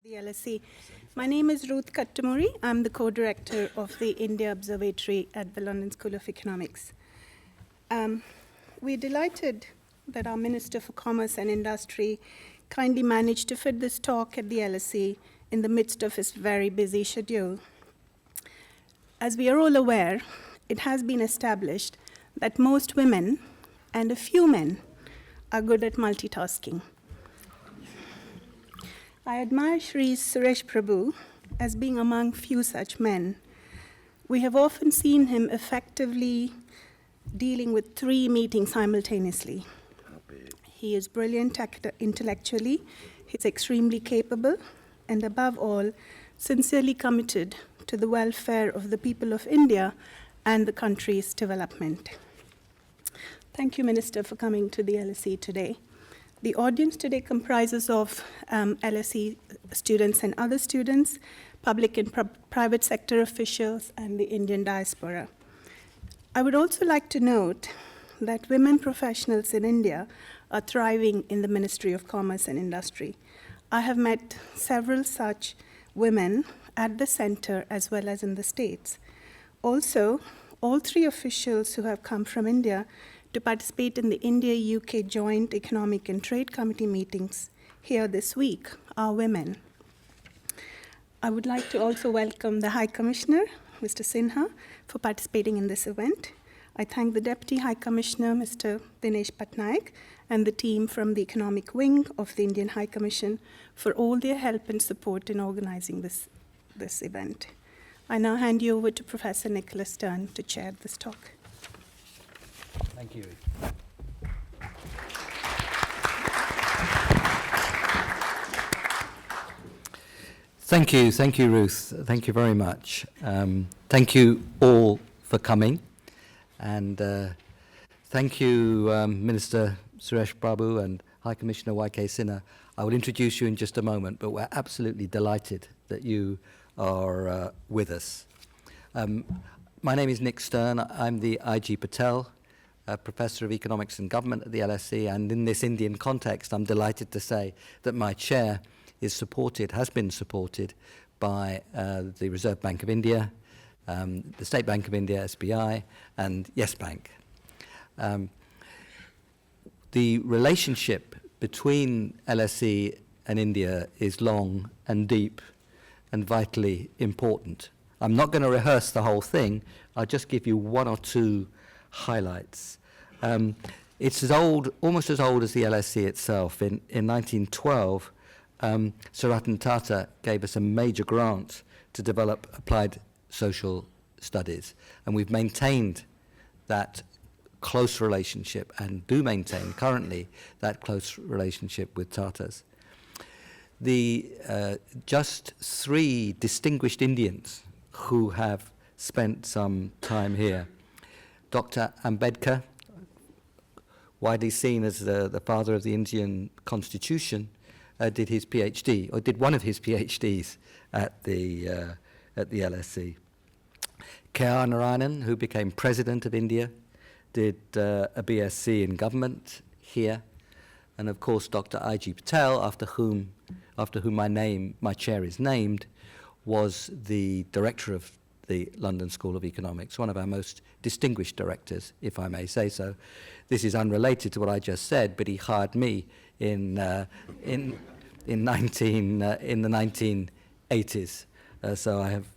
The LSE. My name is Ruth Kattamuri. I'm the co-director of the India Observatory at the London School of Economics. We're delighted that our Minister for Commerce and Industry kindly managed to fit this talk at the LSE in the midst of his very busy schedule. As we are all aware, it has been established that most women and a few men are good at multitasking. I admire Shri Suresh Prabhu as being among few such men. We have often seen him effectively dealing with 3 meetings simultaneously. He is brilliant intellectually, he's extremely capable, and above all, sincerely committed to the welfare of the people of India and the country's development. Thank you, Minister, for coming to the LSE today. The audience today comprises of LSE students and other students, public and private sector officials, and the Indian diaspora. I would also like to note that women professionals in India are thriving in the Ministry of Commerce and Industry. I have met several such women at the center as well as in the States. Also, all 3 officials who have come from India to participate in the India-UK Joint Economic and Trade Committee meetings here this week are women. I would like to also welcome the High Commissioner, Mr. Sinha, for participating in this event. I thank the Deputy High Commissioner, Mr. Dinesh Patnaik, and the team from the Economic Wing of the Indian High Commission for all their help and support in organizing this event. I now hand you over to Professor Nicholas Stern to chair this talk. Thank you. Thank you, Ruth. Thank you very much. Thank you all for coming, and thank you, Minister Suresh Prabhu and High Commissioner Y.K. Sinha. I will introduce you in just a moment, but we're absolutely delighted that you are with us. My name is Nick Stern. I'm the I.G. Patel Professor of Economics and Government at the LSE, and in this Indian context, I'm delighted to say that my chair has been supported by the Reserve Bank of India, the State Bank of India, SBI, and Yes Bank. The relationship between LSE and India is long and deep and vitally important. I'm not going to rehearse the whole thing. I'll just give you 1 or 2 highlights. It's almost as old as the LSE itself. In 1912, Sir Ratan Tata gave us a major grant to develop applied social studies, and we've maintained that close relationship and do maintain currently that close relationship with Tatas. Just 3 distinguished Indians who have spent some time here. Dr. Ambedkar, widely seen as the father of the Indian Constitution, did his PhD, or did one of his PhDs at the LSE. K.R. Narayanan, who became President of India, did a BSc in government here. And of course, Dr. I.G. Patel, after whom my chair is named, was the director of the London School of Economics, one of our most distinguished directors, if I may say so. This is unrelated to what I just said, but he hired me in the 1980s. So I have.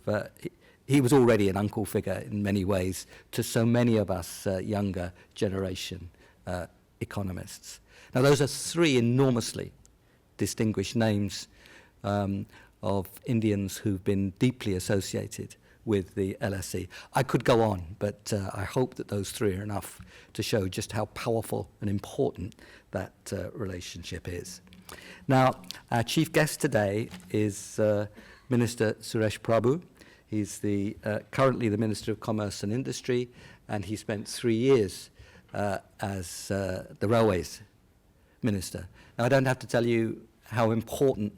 He was already an uncle figure in many ways to so many of us younger generation economists. Now, those are 3 enormously distinguished names of Indians who've been deeply associated with the LSE. I could go on, but I hope that those 3 are enough to show just how powerful and important that relationship is. Now, our chief guest today is Minister Suresh Prabhu. He's currently the Minister of Commerce and Industry, and he spent 3 years as the Railways Minister. Now, I don't have to tell you how important,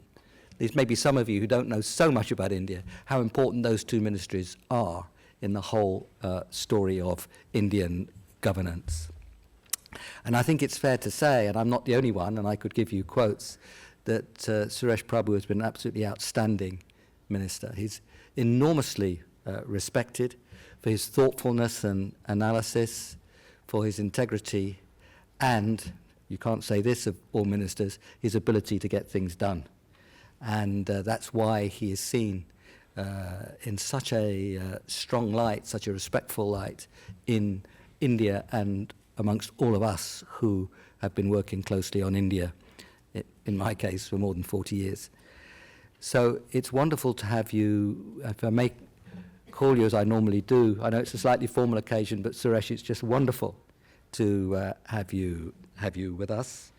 there's maybe some of you who don't know so much about India, how important those 2 ministries are in the whole story of Indian governance. And I think it's fair to say, and I'm not the only one, and I could give you quotes, that Suresh Prabhu has been an absolutely outstanding minister. He's enormously respected for his thoughtfulness and analysis, for his integrity, and, you can't say this of all ministers, his ability to get things done. And that's why he is seen in such a strong light, such a respectful light in India and amongst all of us who have been working closely on India, in my case, for more than 40 years. So it's wonderful to have you, if I may call you as I normally do. I know it's a slightly formal occasion, but Suresh, it's just wonderful to have you with us.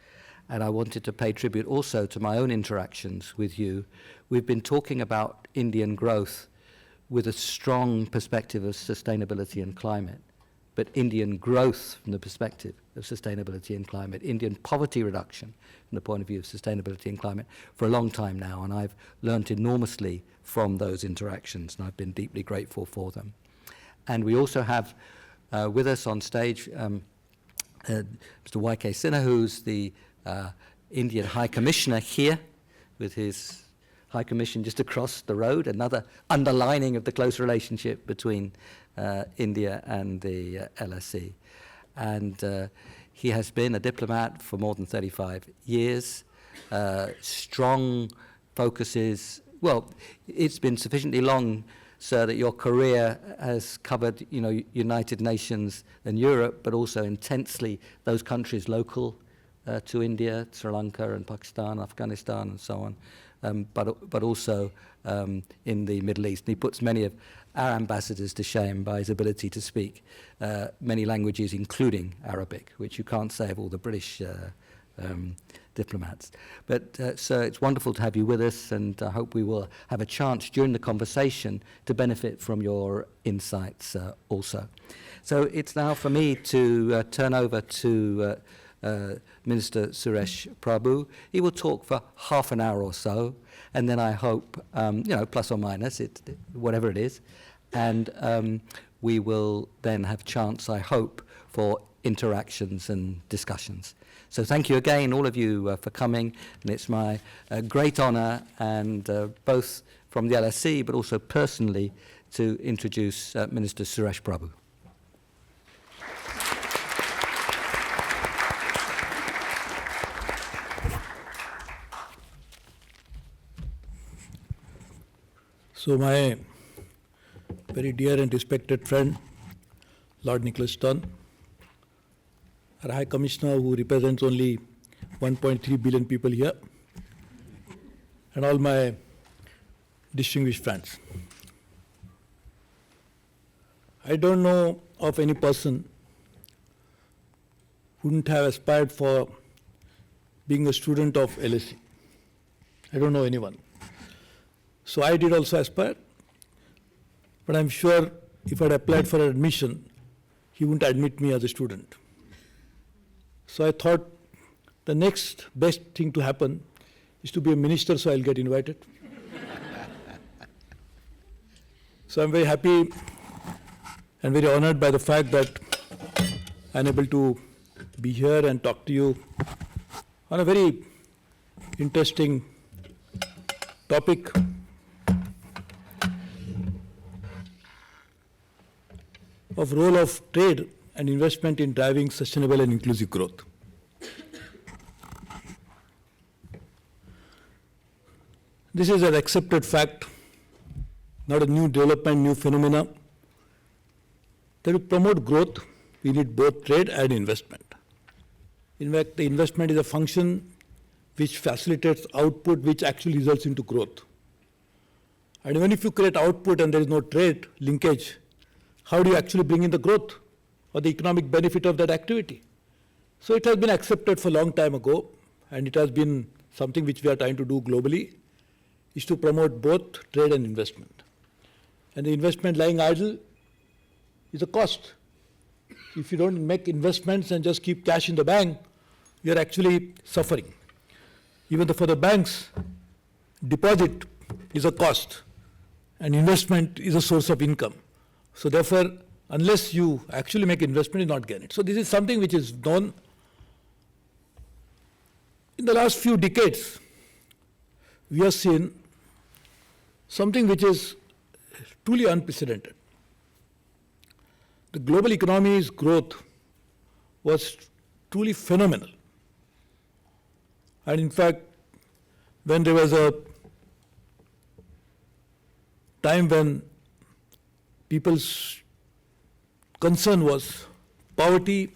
And I wanted to pay tribute also to my own interactions with you. We've been talking about Indian growth with a strong perspective of sustainability and climate, but Indian growth from the perspective of sustainability and climate, Indian poverty reduction from the point of view of sustainability and climate for a long time now, and I've learnt enormously from those interactions, and I've been deeply grateful for them. And we also have with us on stage Mr. Y.K. Sinha, who's the Indian High Commissioner here, with his High Commission just across the road, another underlining of the close relationship between India and the LSE. And he has been a diplomat for more than 35 years, strong focuses. Well, it's been sufficiently long, sir, that your career has covered, United Nations and Europe, but also intensely those countries local to India, Sri Lanka and Pakistan, Afghanistan and so on, but also in the Middle East. And he puts many of our ambassadors to shame by his ability to speak many languages, including Arabic, which you can't say of all the British diplomats. But sir, it's wonderful to have you with us, and I hope we will have a chance during the conversation to benefit from your insights also. So it's now for me to turn over to Minister Suresh Prabhu. He will talk for half an hour or so, and then I hope, plus or minus, whatever it is, and we will then have chance, I hope, for interactions and discussions. So thank you again, all of you, for coming, and it's my great honour, and both from the LSE, but also personally, to introduce Minister Suresh Prabhu. So my very dear and respected friend, Lord Nicholas Stern, our High Commissioner who represents only 1.3 billion people here, and all my distinguished friends. I don't know of any person who wouldn't have aspired for being a student of LSE. I don't know anyone. So I did also aspire, but I'm sure if I'd applied for admission, he wouldn't admit me as a student. So I thought the next best thing to happen is to be a minister, so I'll get invited. So I'm very happy and very honored by the fact that I'm able to be here and talk to you on a very interesting topic. Of role of trade and investment in driving sustainable and inclusive growth. This is an accepted fact, not a new development, new phenomena. That to promote growth, we need both trade and investment. In fact, the investment is a function which facilitates output, which actually results into growth. And even if you create output and there is no trade linkage, how do you actually bring in the growth or the economic benefit of that activity? So it has been accepted for a long time ago, and it has been something which we are trying to do globally, is to promote both trade and investment. And the investment lying idle is a cost. If you don't make investments and just keep cash in the bank, you are actually suffering. Even for the banks, deposit is a cost, and investment is a source of income. So therefore, unless you actually make investment, you not get it. So this is something which is known. In the last few decades, we have seen something which is truly unprecedented. The global economy's growth was truly phenomenal. And in fact, when there was a time when people's concern was poverty,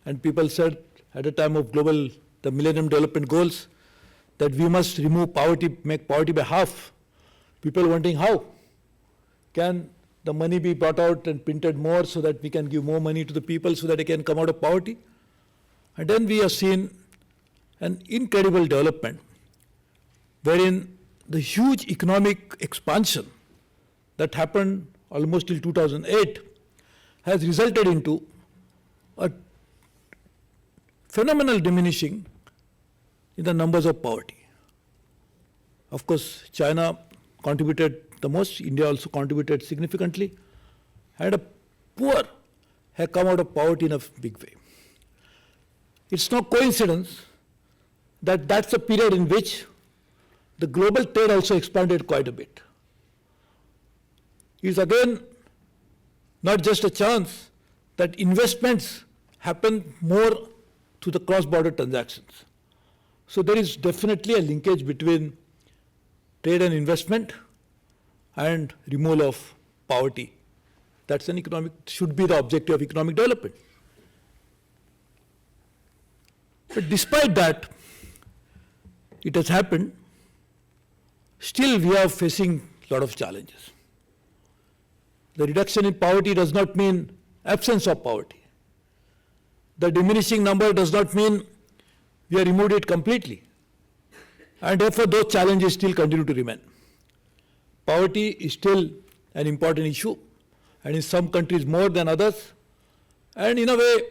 and people said at a time of the Millennium Development Goals, that we must remove poverty, make poverty by half. People wondering how can the money be brought out and printed more so that we can give more money to the people so that they can come out of poverty. And then we have seen an incredible development wherein the huge economic expansion that happened almost till 2008 has resulted into a phenomenal diminishing in the numbers of poverty. Of course, China contributed the most, India also contributed significantly, and a poor have come out of poverty in a big way. It's no coincidence that that's a period in which the global trade also expanded quite a bit. It's again not just a chance that investments happen more through the cross-border transactions. So there is definitely a linkage between trade and investment and removal of poverty. That's should be the objective of economic development. But despite that, it has happened, still we are facing a lot of challenges. The reduction in poverty does not mean absence of poverty. The diminishing number does not mean we have removed it completely. And therefore those challenges still continue to remain. Poverty is still an important issue, and in some countries more than others. And in a way,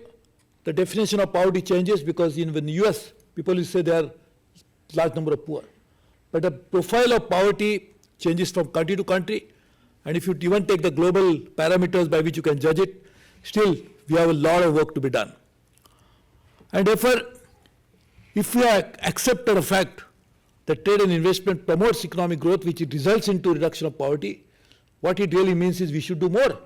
the definition of poverty changes, because in the US, people will say there are large number of poor. But the profile of poverty changes from country to country, and if you even take the global parameters by which you can judge it, still we have a lot of work to be done. And therefore, if we accept the fact that trade and investment promotes economic growth, which it results into reduction of poverty, what it really means is we should do more.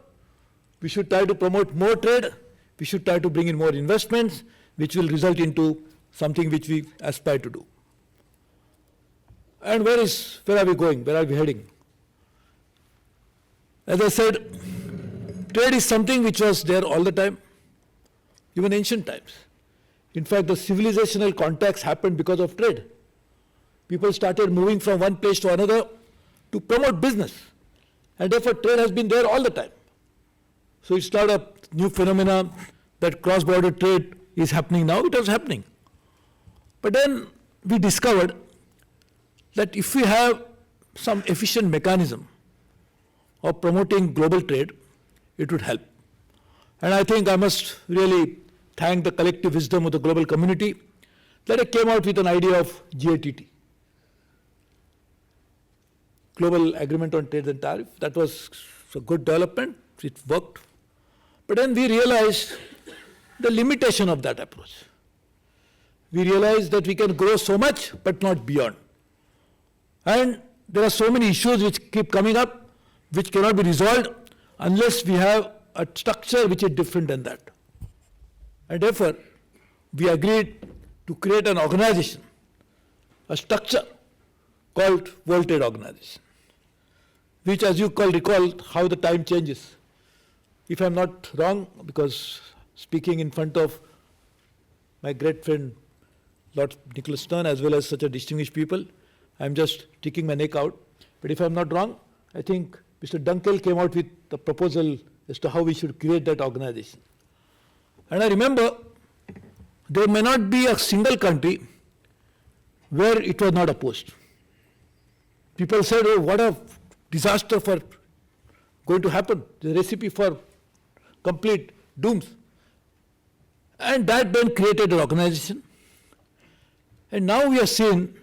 We should try to promote more trade, we should try to bring in more investments, which will result into something which we aspire to do. And where are we going? Where are we heading? As I said, trade is something which was there all the time, even ancient times. In fact, the civilizational contacts happened because of trade. People started moving from one place to another to promote business. And therefore, trade has been there all the time. So it's not a new phenomenon that cross-border trade is happening now. It was happening. But then we discovered that if we have some efficient mechanism of promoting global trade, it would help. And I think I must really thank the collective wisdom of the global community that it came out with an idea of GATT, Global Agreement on Trade and Tariff. That was a good development, it worked. But then we realized the limitation of that approach. We realized that we can grow so much, but not beyond. And there are so many issues which keep coming up, which cannot be resolved unless we have a structure which is different than that. And therefore, we agreed to create an organization, a structure called World Trade Organization, which, as you recall how the time changes. If I'm not wrong, because speaking in front of my great friend Lord Nicholas Stern, as well as such a distinguished people, I'm just sticking my neck out. But if I'm not wrong, I think Mr. Dunkel came out with the proposal as to how we should create that organization. And I remember there may not be a single country where it was not opposed. People said, oh, what a disaster for going to happen, the recipe for complete dooms. And that then created an organization. And now we are seeing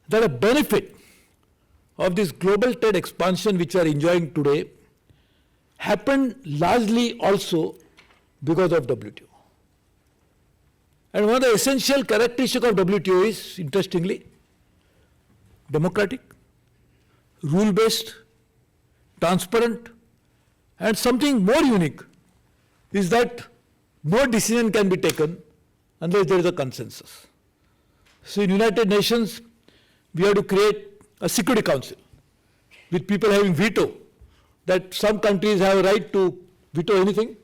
that a benefit of this global trade expansion which we are enjoying today happened largely also because of WTO. And one of the essential characteristics of WTO is, interestingly, democratic, rule-based, transparent, and something more unique is that no decision can be taken unless there is a consensus. So in United Nations, we have to create a Security Council with people having veto, that some countries have a right to veto anything,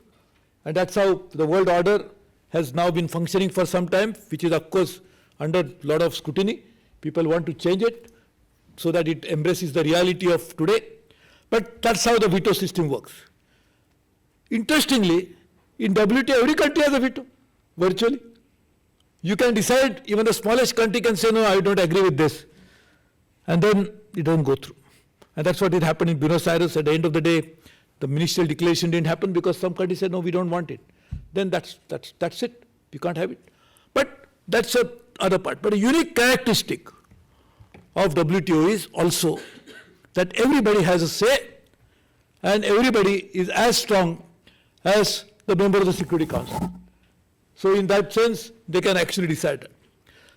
and that's how the world order has now been functioning for some time, which is of course under a lot of scrutiny. People want to change it so that it embraces the reality of today, but that's how the veto system works. Interestingly, in WTO, every country has a veto, virtually. You can decide, even the smallest country can say, no, I don't agree with this. And then it doesn't go through. And that's what did happen in Buenos Aires. At the end of the day, the ministerial declaration didn't happen because some countries said, no, we don't want it. Then that's it. You can't have it. But that's the other part. But a unique characteristic of WTO is also that everybody has a say and everybody is as strong as the member of the Security Council. So in that sense, they can actually decide it.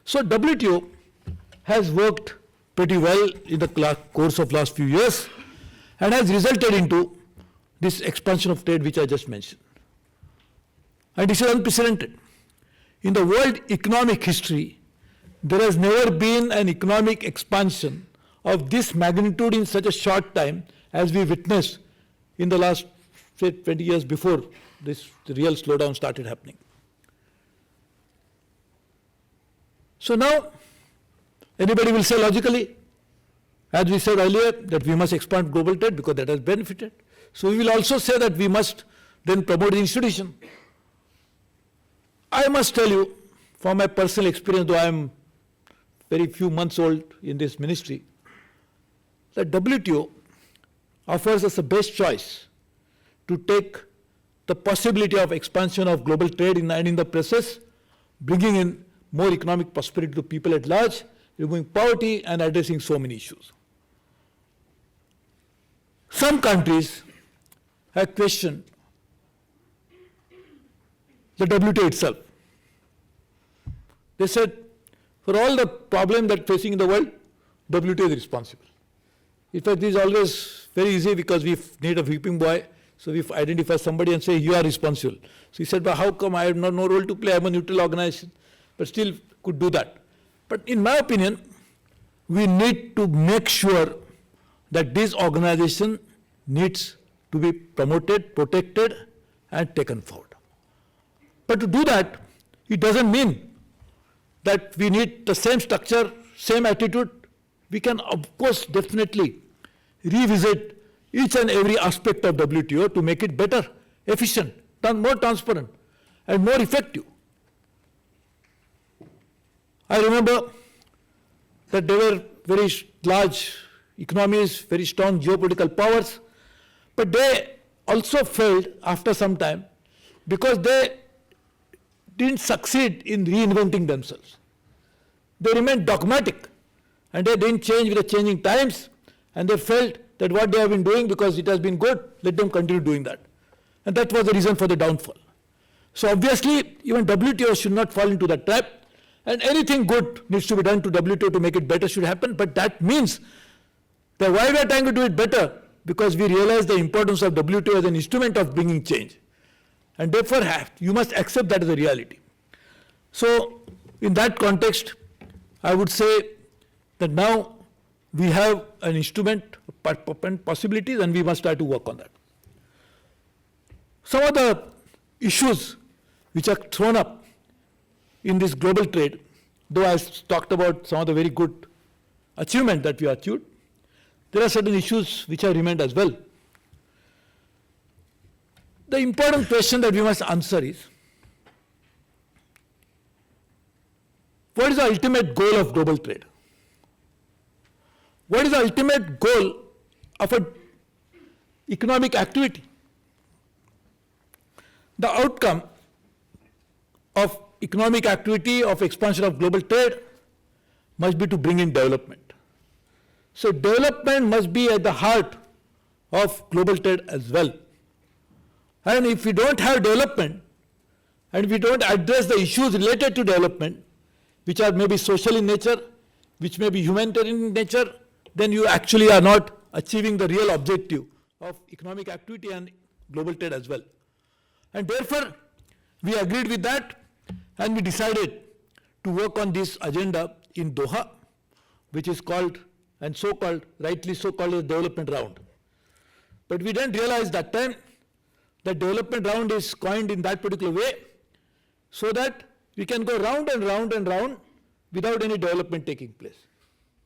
So WTO has worked pretty well in the course of last few years and has resulted into this expansion of trade which I just mentioned. And this is unprecedented. In the world economic history, there has never been an economic expansion of this magnitude in such a short time as we witnessed in the last, say, 20 years before the real slowdown started happening. So now, anybody will say logically, as we said earlier, that we must expand global trade because that has benefited. So we will also say that we must then promote the institution. I must tell you, from my personal experience, though I am very few months old in this ministry, that WTO offers us the best choice to take the possibility of expansion of global trade and in the process, bringing in more economic prosperity to people at large, removing poverty and addressing so many issues. Some countries have questioned the WTO itself. They said, for all the problem that facing in the world, WTO is responsible. In fact, this is always very easy because we need a whipping boy, so we identify somebody and say, you are responsible. So he said, but how come I have no role to play, I am a neutral organization, but still could do that. But in my opinion, we need to make sure that this organization needs to be promoted, protected, and taken forward. But to do that, it doesn't mean that we need the same structure, same attitude. We can, of course, definitely revisit each and every aspect of WTO to make it better, efficient, more transparent, and more effective. I remember that there were very large economies, very strong geopolitical powers, but they also failed after some time because they didn't succeed in reinventing themselves. They remained dogmatic and they didn't change with the changing times, and they felt that what they have been doing, because it has been good, let them continue doing that. And that was the reason for the downfall. So obviously, even WTO should not fall into that trap, and anything good needs to be done to WTO to make it better should happen, but that means that why we are trying to do it better? Because we realize the importance of WTO as an instrument of bringing change. And therefore, you must accept that as a reality. So, in that context, I would say that now we have an instrument, possibilities, and we must try to work on that. Some of the issues which are thrown up in this global trade, though I talked about some of the very good achievement that we achieved, there are certain issues which have remained as well. The important question that we must answer is, what is the ultimate goal of global trade? What is the ultimate goal of an economic activity? The outcome of economic activity, of expansion of global trade, must be to bring in development. So development must be at the heart of global trade as well. And if we don't have development, and we don't address the issues related to development, which are maybe social in nature, which may be humanitarian in nature, then you actually are not achieving the real objective of economic activity and global trade as well. And therefore, we agreed with that, and we decided to work on this agenda in Doha, which is called, and so-called, rightly so-called, a development round. But we didn't realize that time that development round is coined in that particular way so that we can go round and round and round without any development taking place.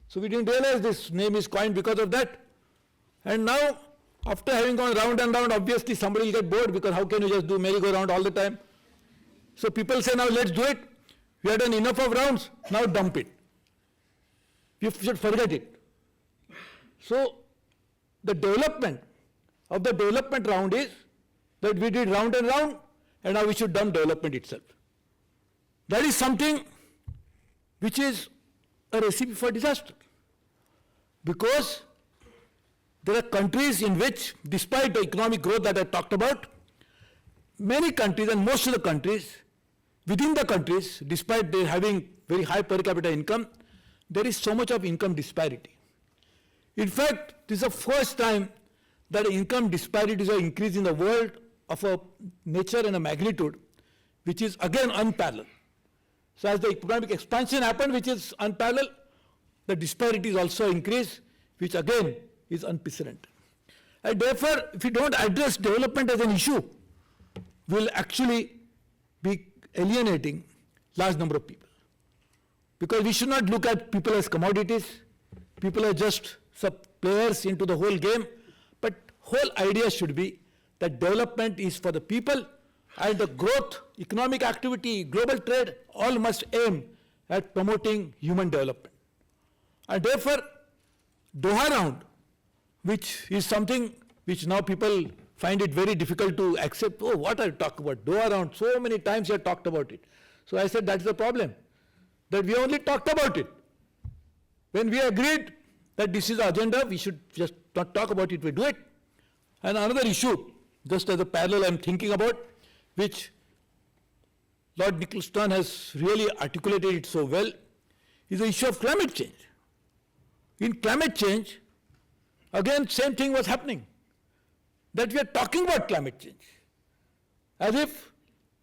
So we didn't realize this name is coined because of that. And now, after having gone round and round, obviously somebody will get bored, because how can you just do merry-go-round all the time? So people say, now let's do it. We have done enough of rounds, now dump it. You should forget it. So the development of the development round is that we did round and round, and now we should dump development itself. That is something which is a recipe for disaster. Because there are countries in which, despite the economic growth that I talked about, many countries, and most of the countries, within the countries, despite they having very high per capita income, there is so much of income disparity. In fact, this is the first time that income disparities are increased in the world of a nature and a magnitude which is again unparalleled. So as the economic expansion happened, which is unparalleled, the disparities also increase, which again is unprecedented. And therefore, if we don't address development as an issue, we will actually be alienating large number of people. Because we should not look at people as commodities. People are just some players into the whole game. But whole idea should be that development is for the people, and the growth, economic activity, global trade, all must aim at promoting human development. And therefore, Doha round, which is something which now people find it very difficult to accept. Oh, what I talk about, Doha round, so many times you have talked about it. So I said that's the problem, that we only talked about it. When we agreed that this is the agenda, we should just not talk about it, we do it. And another issue, just as a parallel I'm thinking about, which Lord Nicholson has really articulated it so well, is the issue of climate change. In climate change, again, same thing was happening, that we are talking about climate change, as if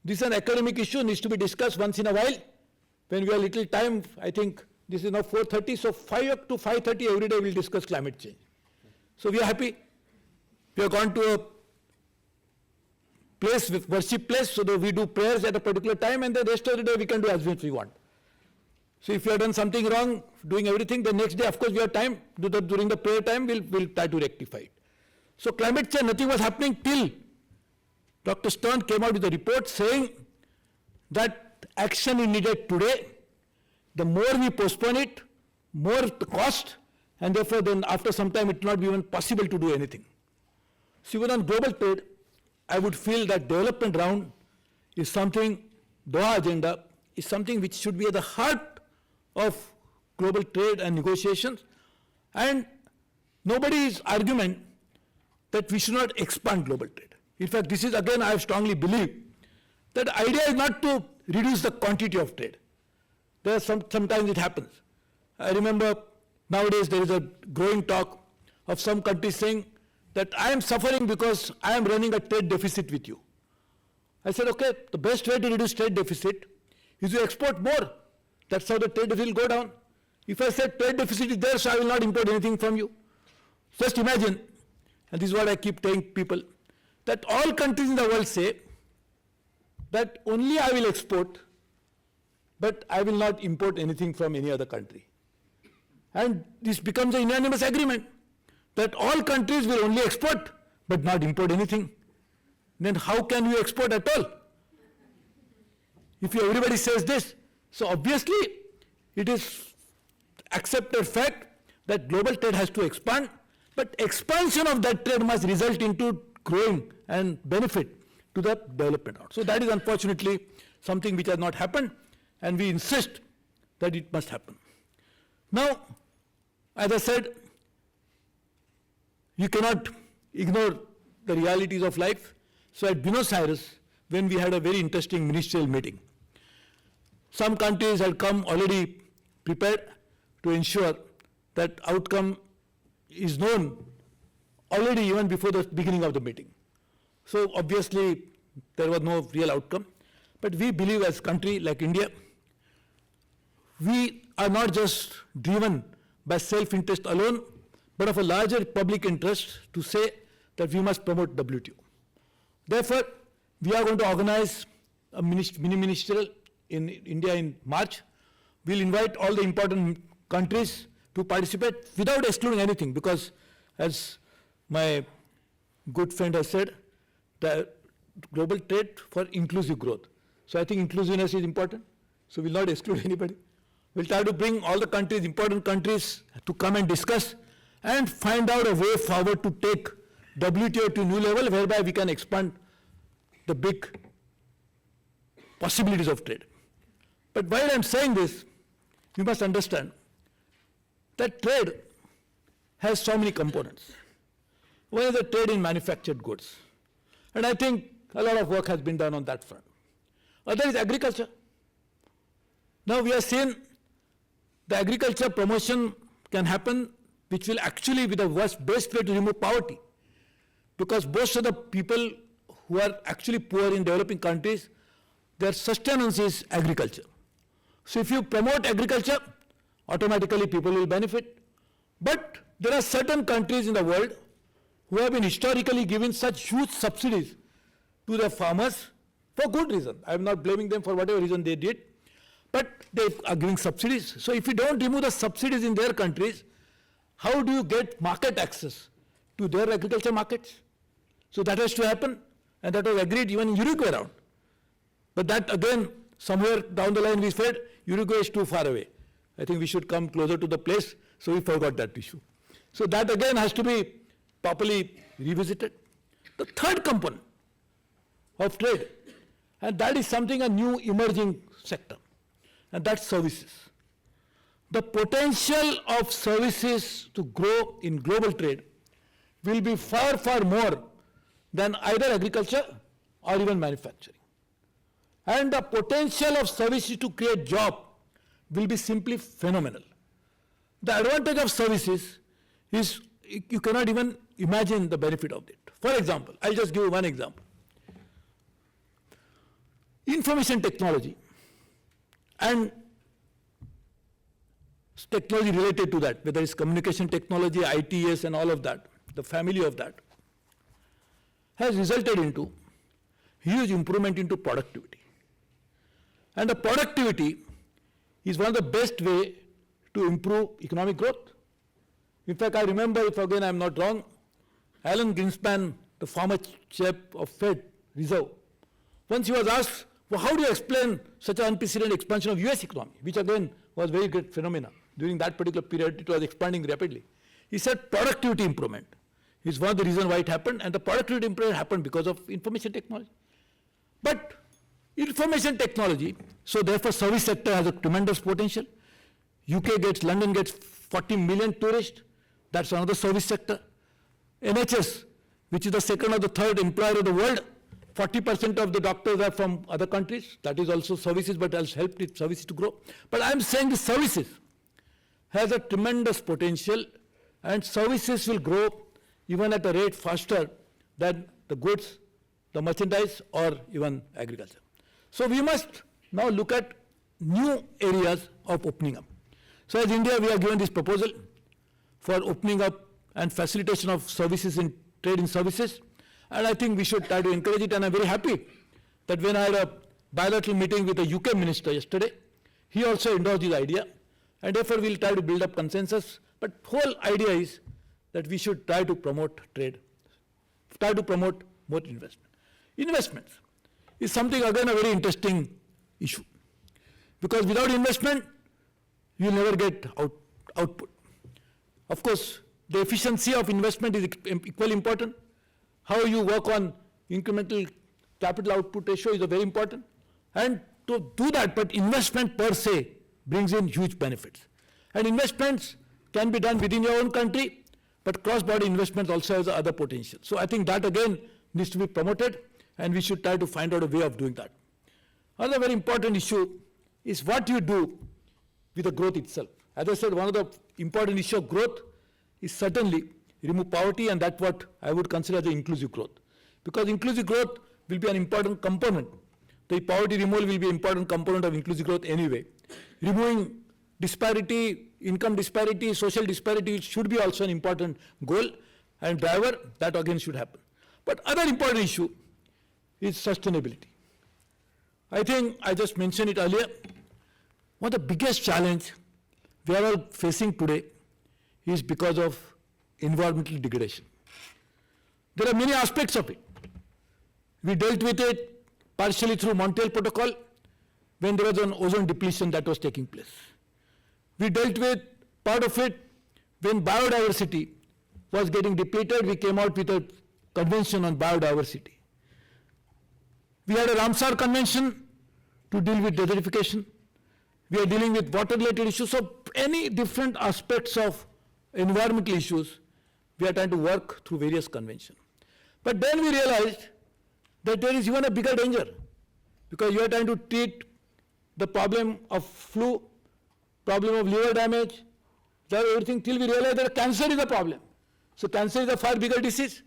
this is an academic issue, needs to be discussed once in a while. When we have little time, I think this is now 4:30, so 5 to 5:30 every day we'll discuss climate change. So we are happy. We have gone to a place, worship place, so that we do prayers at a particular time, and the rest of the day we can do as much as we want. So if you have done something wrong, doing everything, the next day, of course, we have time, during the prayer time, we'll try to rectify it. So climate change, nothing was happening till Dr. Stern came out with a report saying that action is needed today. The more we postpone it, more the cost, and therefore then after some time it will not be even possible to do anything. So even on global trade, I would feel that development round is something, Doha agenda is something which should be at the heart of global trade and negotiations, and nobody's argument that we should not expand global trade. In fact, this is again, I strongly believe that the idea is not to reduce the quantity of trade. There are sometimes it happens. I remember nowadays there is a growing talk of some countries saying that I am suffering because I am running a trade deficit with you. I said, okay, the best way to reduce trade deficit is to export more. That's how the trade deficit will go down. If I said trade deficit is there, so I will not import anything from you. Just imagine, and this is what I keep telling people, that all countries in the world say that only I will export, but I will not import anything from any other country. And this becomes a unanimous agreement that all countries will only export, but not import anything. Then how can we export at all? If everybody says this, so obviously it is accepted fact that global trade has to expand, but expansion of that trade must result into growing and benefit to the development. So that is unfortunately something which has not happened, and we insist that it must happen. Now, as I said, you cannot ignore the realities of life. So at Buenos Aires, when we had a very interesting ministerial meeting, some countries had come already prepared to ensure that outcome is known already even before the beginning of the meeting. So obviously there was no real outcome, but we believe as a country like India, we are not just driven by self-interest alone, but of a larger public interest to say that we must promote WTO. Therefore, we are going to organize a mini-ministerial in India in March. We'll invite all the important countries to participate without excluding anything, because as my good friend has said, the global trade for inclusive growth. So I think inclusiveness is important. So we'll not exclude anybody. We'll try to bring all the countries, important countries, to come and discuss and find out a way forward to take WTO to a new level whereby we can expand the big possibilities of trade. But while I'm saying this, you must understand that trade has so many components. One is the trade in manufactured goods. And I think a lot of work has been done on that front. Other is agriculture. Now we are seeing the agriculture promotion can happen, which will actually be the best way to remove poverty. Because most of the people who are actually poor in developing countries, their sustenance is agriculture. So if you promote agriculture, automatically people will benefit. But there are certain countries in the world who have been historically given such huge subsidies to their farmers for good reason. I am not blaming them for whatever reason they did, but they are giving subsidies. So if you don't remove the subsidies in their countries, how do you get market access to their agriculture markets? So that has to happen, and that was agreed even in Uruguay round. But that again, somewhere down the line we said, Uruguay is too far away. I think we should come closer to the place, so we forgot that issue. So that again has to be properly revisited. The third component of trade, and that is something a new emerging sector, and that's services. The potential of services to grow in global trade will be far, far more than either agriculture or even manufacturing. And the potential of services to create job will be simply phenomenal. The advantage of services is you cannot even imagine the benefit of it. For example, I'll just give you one example. Information technology and technology related to that, whether it's communication technology, ITS and all of that, the family of that, has resulted into huge improvement into productivity. And the productivity is one of the best way to improve economic growth. In fact, I remember, if again I'm not wrong, Alan Greenspan, the former chair of Fed Reserve, once he was asked, well, how do you explain such an unprecedented expansion of US economy, which again was very great phenomena. During that particular period, it was expanding rapidly. He said productivity improvement is one of the reasons why it happened, and the productivity improvement happened because of information technology. But information technology, so therefore service sector has a tremendous potential. London gets 40 million tourists, that's another service sector. NHS, which is the second or the third employer of the world, 40% of the doctors are from other countries, that is also services, but has helped its services to grow. But I am saying the services has a tremendous potential, and services will grow even at a rate faster than the goods, the merchandise, or even agriculture. So we must now look at new areas of opening up. So as India, we are given this proposal for opening up and facilitation of services in trade in services, and I think we should try to encourage it, and I'm very happy that when I had a bilateral meeting with the UK minister yesterday, he also endorsed this idea, and therefore we'll try to build up consensus. But whole idea is that we should try to promote trade, try to promote more investment. Investments is something again a very interesting issue, because without investment, you will never get output. Of course, the efficiency of investment is equally important. How you work on incremental capital output ratio is very important. And to do that, but investment per se brings in huge benefits. And investments can be done within your own country, but cross-border investment also has other potential. So I think that again needs to be promoted, and we should try to find out a way of doing that. Another very important issue is what you do with the growth itself. As I said, one of the important issues of growth is certainly remove poverty, and that's what I would consider the inclusive growth. Because inclusive growth will be an important component. The poverty removal will be an important component of inclusive growth anyway. Removing disparity, income disparity, social disparity should be also an important goal and driver. That again should happen. But other important issue is sustainability. I think I just mentioned it earlier. One of the biggest challenge we are all facing today is because of environmental degradation. There are many aspects of it. We dealt with it partially through Montreal Protocol when there was an ozone depletion that was taking place. We dealt with part of it when biodiversity was getting depleted. We came out with a convention on biodiversity. We had a Ramsar Convention to deal with desertification. We are dealing with water-related issues. So any different aspects of environmental issues, we are trying to work through various conventions. But then we realized that there is even a bigger danger, because you are trying to treat the problem of flu, problem of liver damage, everything, till we realize that cancer is a problem. So cancer is a far bigger disease.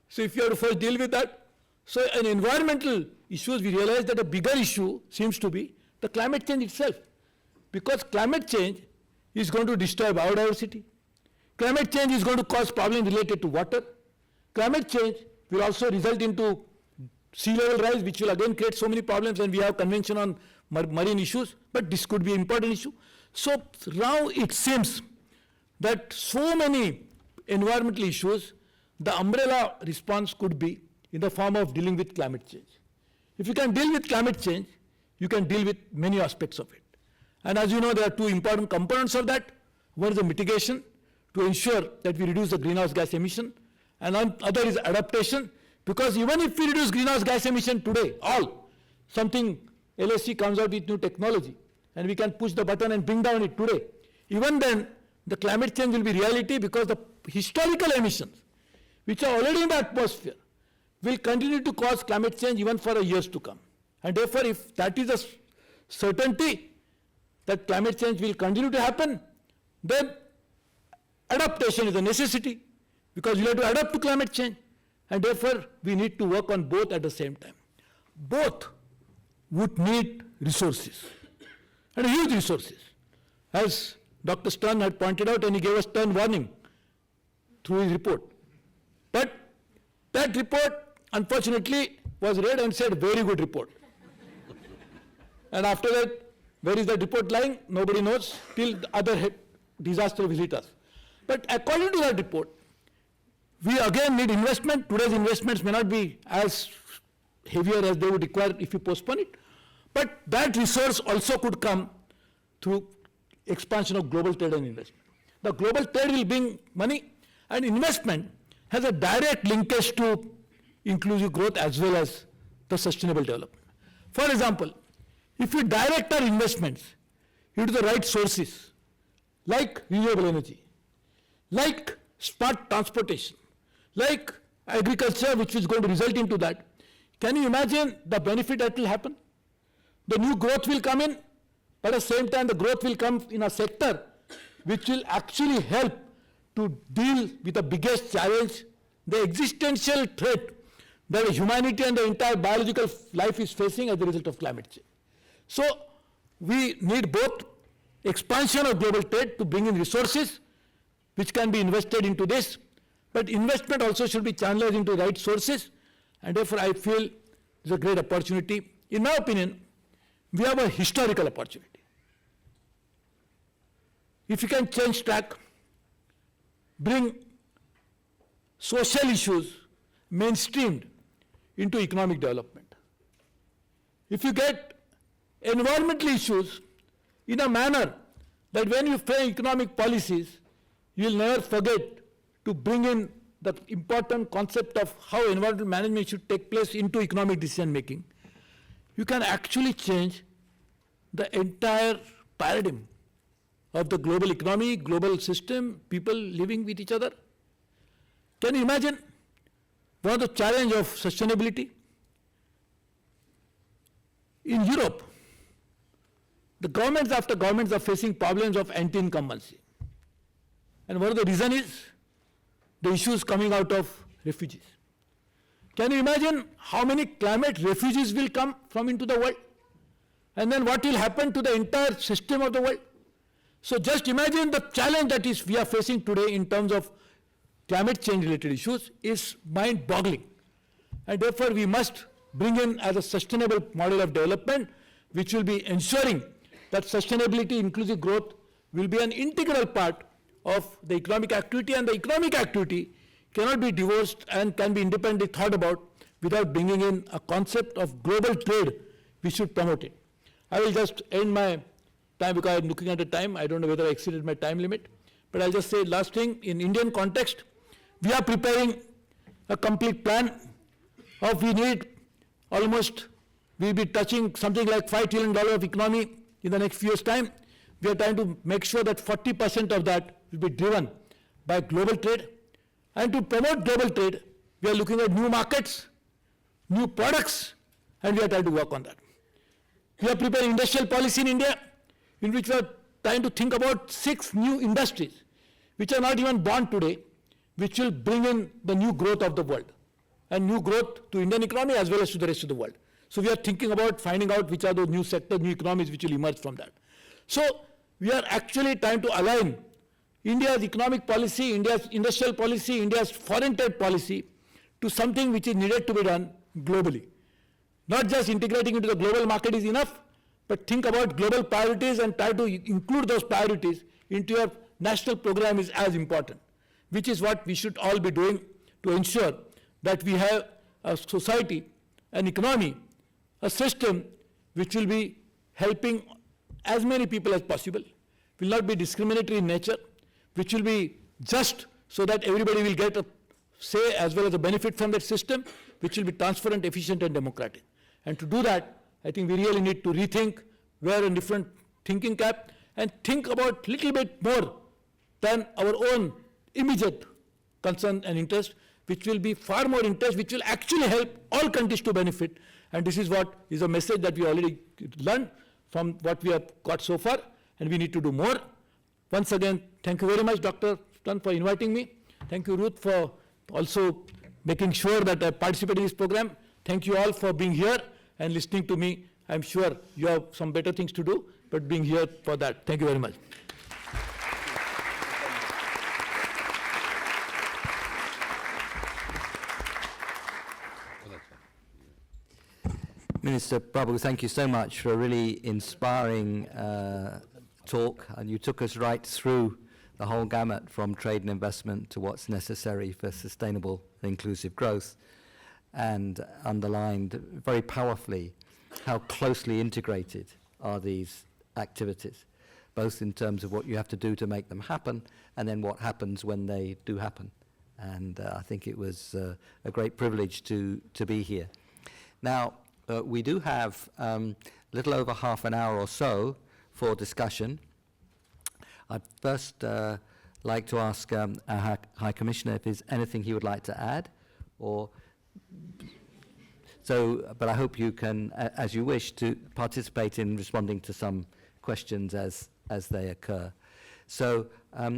So if you have to first deal with that. So in environmental issues, we realize that a bigger issue seems to be the climate change itself. Because climate change is going to destroy biodiversity. Climate change is going to cause problems related to water. Climate change will also result into sea level rise, which will again create so many problems, and we have convention on marine issues, but this could be an important issue. So now it seems that so many environmental issues, the umbrella response could be in the form of dealing with climate change. If you can deal with climate change, you can deal with many aspects of it. And as you know, there are two important components of that. One is the mitigation, to ensure that we reduce the greenhouse gas emission, and other is adaptation, because even if we reduce greenhouse gas emission today, something LSE comes out with new technology, and we can push the button and bring down it today, even then the climate change will be reality, because the historical emissions, which are already in the atmosphere, will continue to cause climate change even for the years to come. And therefore, if that is a certainty that climate change will continue to happen, then adaptation is a necessity, because you have to adapt to climate change, and therefore we need to work on both at the same time. Both would need resources, and huge resources, as Dr. Stern had pointed out, and he gave us stern warning through his report. But that report, unfortunately, was read and said, very good report. And after that, where is that report lying? Nobody knows, till the other disaster will hit us. But according to that report, we again need investment. Today's investments may not be as heavier as they would require if you postpone it. But that resource also could come through expansion of global trade and investment. The global trade will bring money, and investment has a direct linkage to inclusive growth as well as the sustainable development. For example, if we direct our investments into the right sources, like renewable energy, like smart transportation, like agriculture, which is going to result into that, can you imagine the benefit that will happen? The new growth will come in, but at the same time the growth will come in a sector which will actually help to deal with the biggest challenge, the existential threat that humanity and the entire biological life is facing as a result of climate change. So we need both expansion of global trade to bring in resources which can be invested into this, but investment also should be channeled into right sources, and therefore I feel it's a great opportunity. In my opinion, we have a historical opportunity. If you can change track, bring social issues mainstreamed into economic development. If you get environmental issues in a manner that when you frame economic policies, you will never forget to bring in the important concept of how environmental management should take place into economic decision making, you can actually change the entire paradigm of the global economy, global system, people living with each other. Can you imagine one of the challenge of sustainability? In Europe, the governments after governments are facing problems of anti-incumbency. And one of the reason is the issues coming out of refugees. Can you imagine how many climate refugees will come from into the world? And then what will happen to the entire system of the world? So just imagine the challenge that we are facing today in terms of climate change related issues is mind-boggling. And therefore we must bring in as a sustainable model of development which will be ensuring that sustainability, inclusive growth will be an integral part of the economic activity, and the economic activity cannot be divorced and can be independently thought about without bringing in a concept of global trade. We should promote it. I will just end my time because I'm looking at the time. I don't know whether I exceeded my time limit, but I'll just say last thing. In Indian context, we are preparing a complete plan of we need almost, we'll be touching something like $5 trillion of economy in the next few years' time. We are trying to make sure that 40% of that will be driven by global trade. And to promote global trade, we are looking at new markets, new products, and we are trying to work on that. We are preparing industrial policy in India, in which we are trying to think about 6 new industries, which are not even born today, which will bring in the new growth of the world, and new growth to Indian economy as well as to the rest of the world. So we are thinking about finding out which are those new sectors, new economies which will emerge from that. So we are actually trying to align India's economic policy, India's industrial policy, India's foreign trade policy to something which is needed to be done globally. Not just integrating into the global market is enough, but think about global priorities and try to include those priorities into your national program is as important, which is what we should all be doing to ensure that we have a society, an economy, a system which will be helping as many people as possible, will not be discriminatory in nature, which will be just so that everybody will get a say as well as a benefit from that system, which will be transparent, efficient, and democratic. And to do that, I think we really need to rethink, wear a different thinking cap, and think about little bit more than our own immediate concern and interest, which will be far more interest, which will actually help all countries to benefit. And this is what is a message that we already learned from what we have got so far, and we need to do more. Once again, thank you very much, Dr. Tan, for inviting me. Thank you, Ruth, for also making sure that I participate in this program. Thank you all for being here and listening to me. I'm sure you have some better things to do, but being here for that. Thank you very much. Minister Prabhu, thank you so much for a really inspiring talk, and you took us right through the whole gamut from trade and investment to what's necessary for sustainable and inclusive growth, and underlined very powerfully how closely integrated are these activities, both in terms of what you have to do to make them happen and then what happens when they do happen. And I think it was a great privilege to be here. Now, we do have a little over half an hour or so for discussion. I'd first like to ask our High Commissioner if there's anything he would like to add, or so. But I hope you can, as you wish, to participate in responding to some questions as they occur. So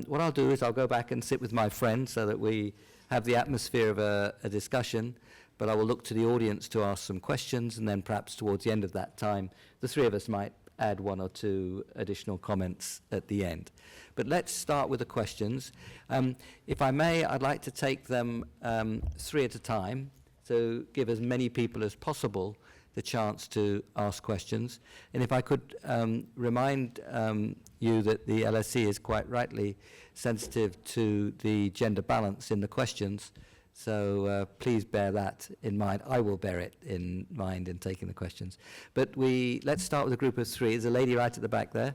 what I'll do is I'll go back and sit with my friend so that we have the atmosphere of a discussion. But I will look to the audience to ask some questions, and then perhaps towards the end of that time, the three of us might add 1 or 2 additional comments at the end. But let's start with the questions. If I may, I'd like to take them 3 at a time, to give as many people as possible the chance to ask questions. And if I could remind you that the LSE is quite rightly sensitive to the gender balance in the questions. So please bear that in mind. I will bear it in mind in taking the questions. But let's start with a group of 3. There's a lady right at the back there.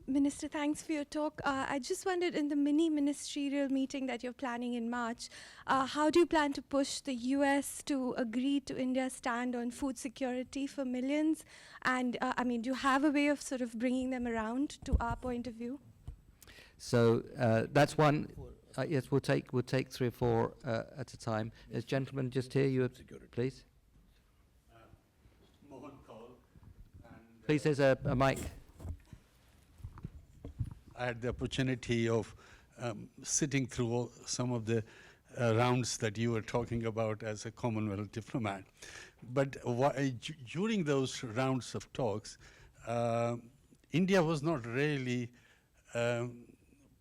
Minister, thanks for your talk. I just wondered, in the mini ministerial meeting that you're planning in March, how do you plan to push the US to agree to India's stand on food security for millions? And I mean, do you have a way of sort of bringing them around to our point of view? So that's one. Yes, we'll take 3 or 4 at a time. As gentleman just here, you have, please. Mohan Kaul, and Please, there's a mic. I had the opportunity of sitting through some of the rounds that you were talking about as a Commonwealth diplomat. But during those rounds of talks, India was not really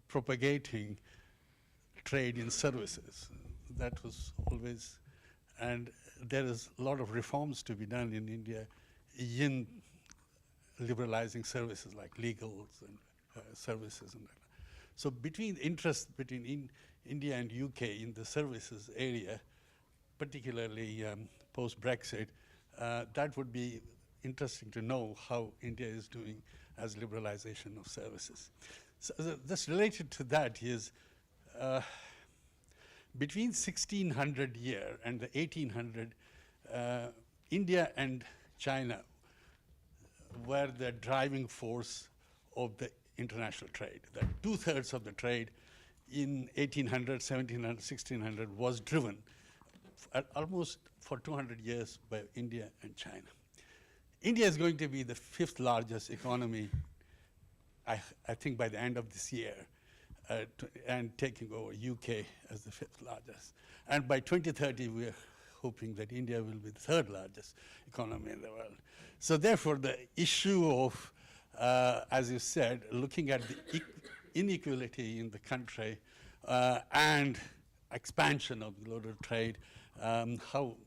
propagating trade in services. That was always, and there is a lot of reforms to be done in India in liberalizing services like legals and services and that. So between interest between India and UK in the services area, particularly post-Brexit, that would be interesting to know how India is doing as liberalization of services. So this related to that is between 1600 year and the 1800, India and China were the driving force of the international trade. That 2/3 of the trade in 1800, 1700, 1600 was driven almost for 200 years by India and China. India is going to be the 5th largest economy, I think, by the end of this year, and taking over UK as the 5th largest. And by 2030, we are hoping that India will be the 3rd largest economy in the world. So therefore, the issue of, as you said, looking at the inequality in the country and expansion of global trade, how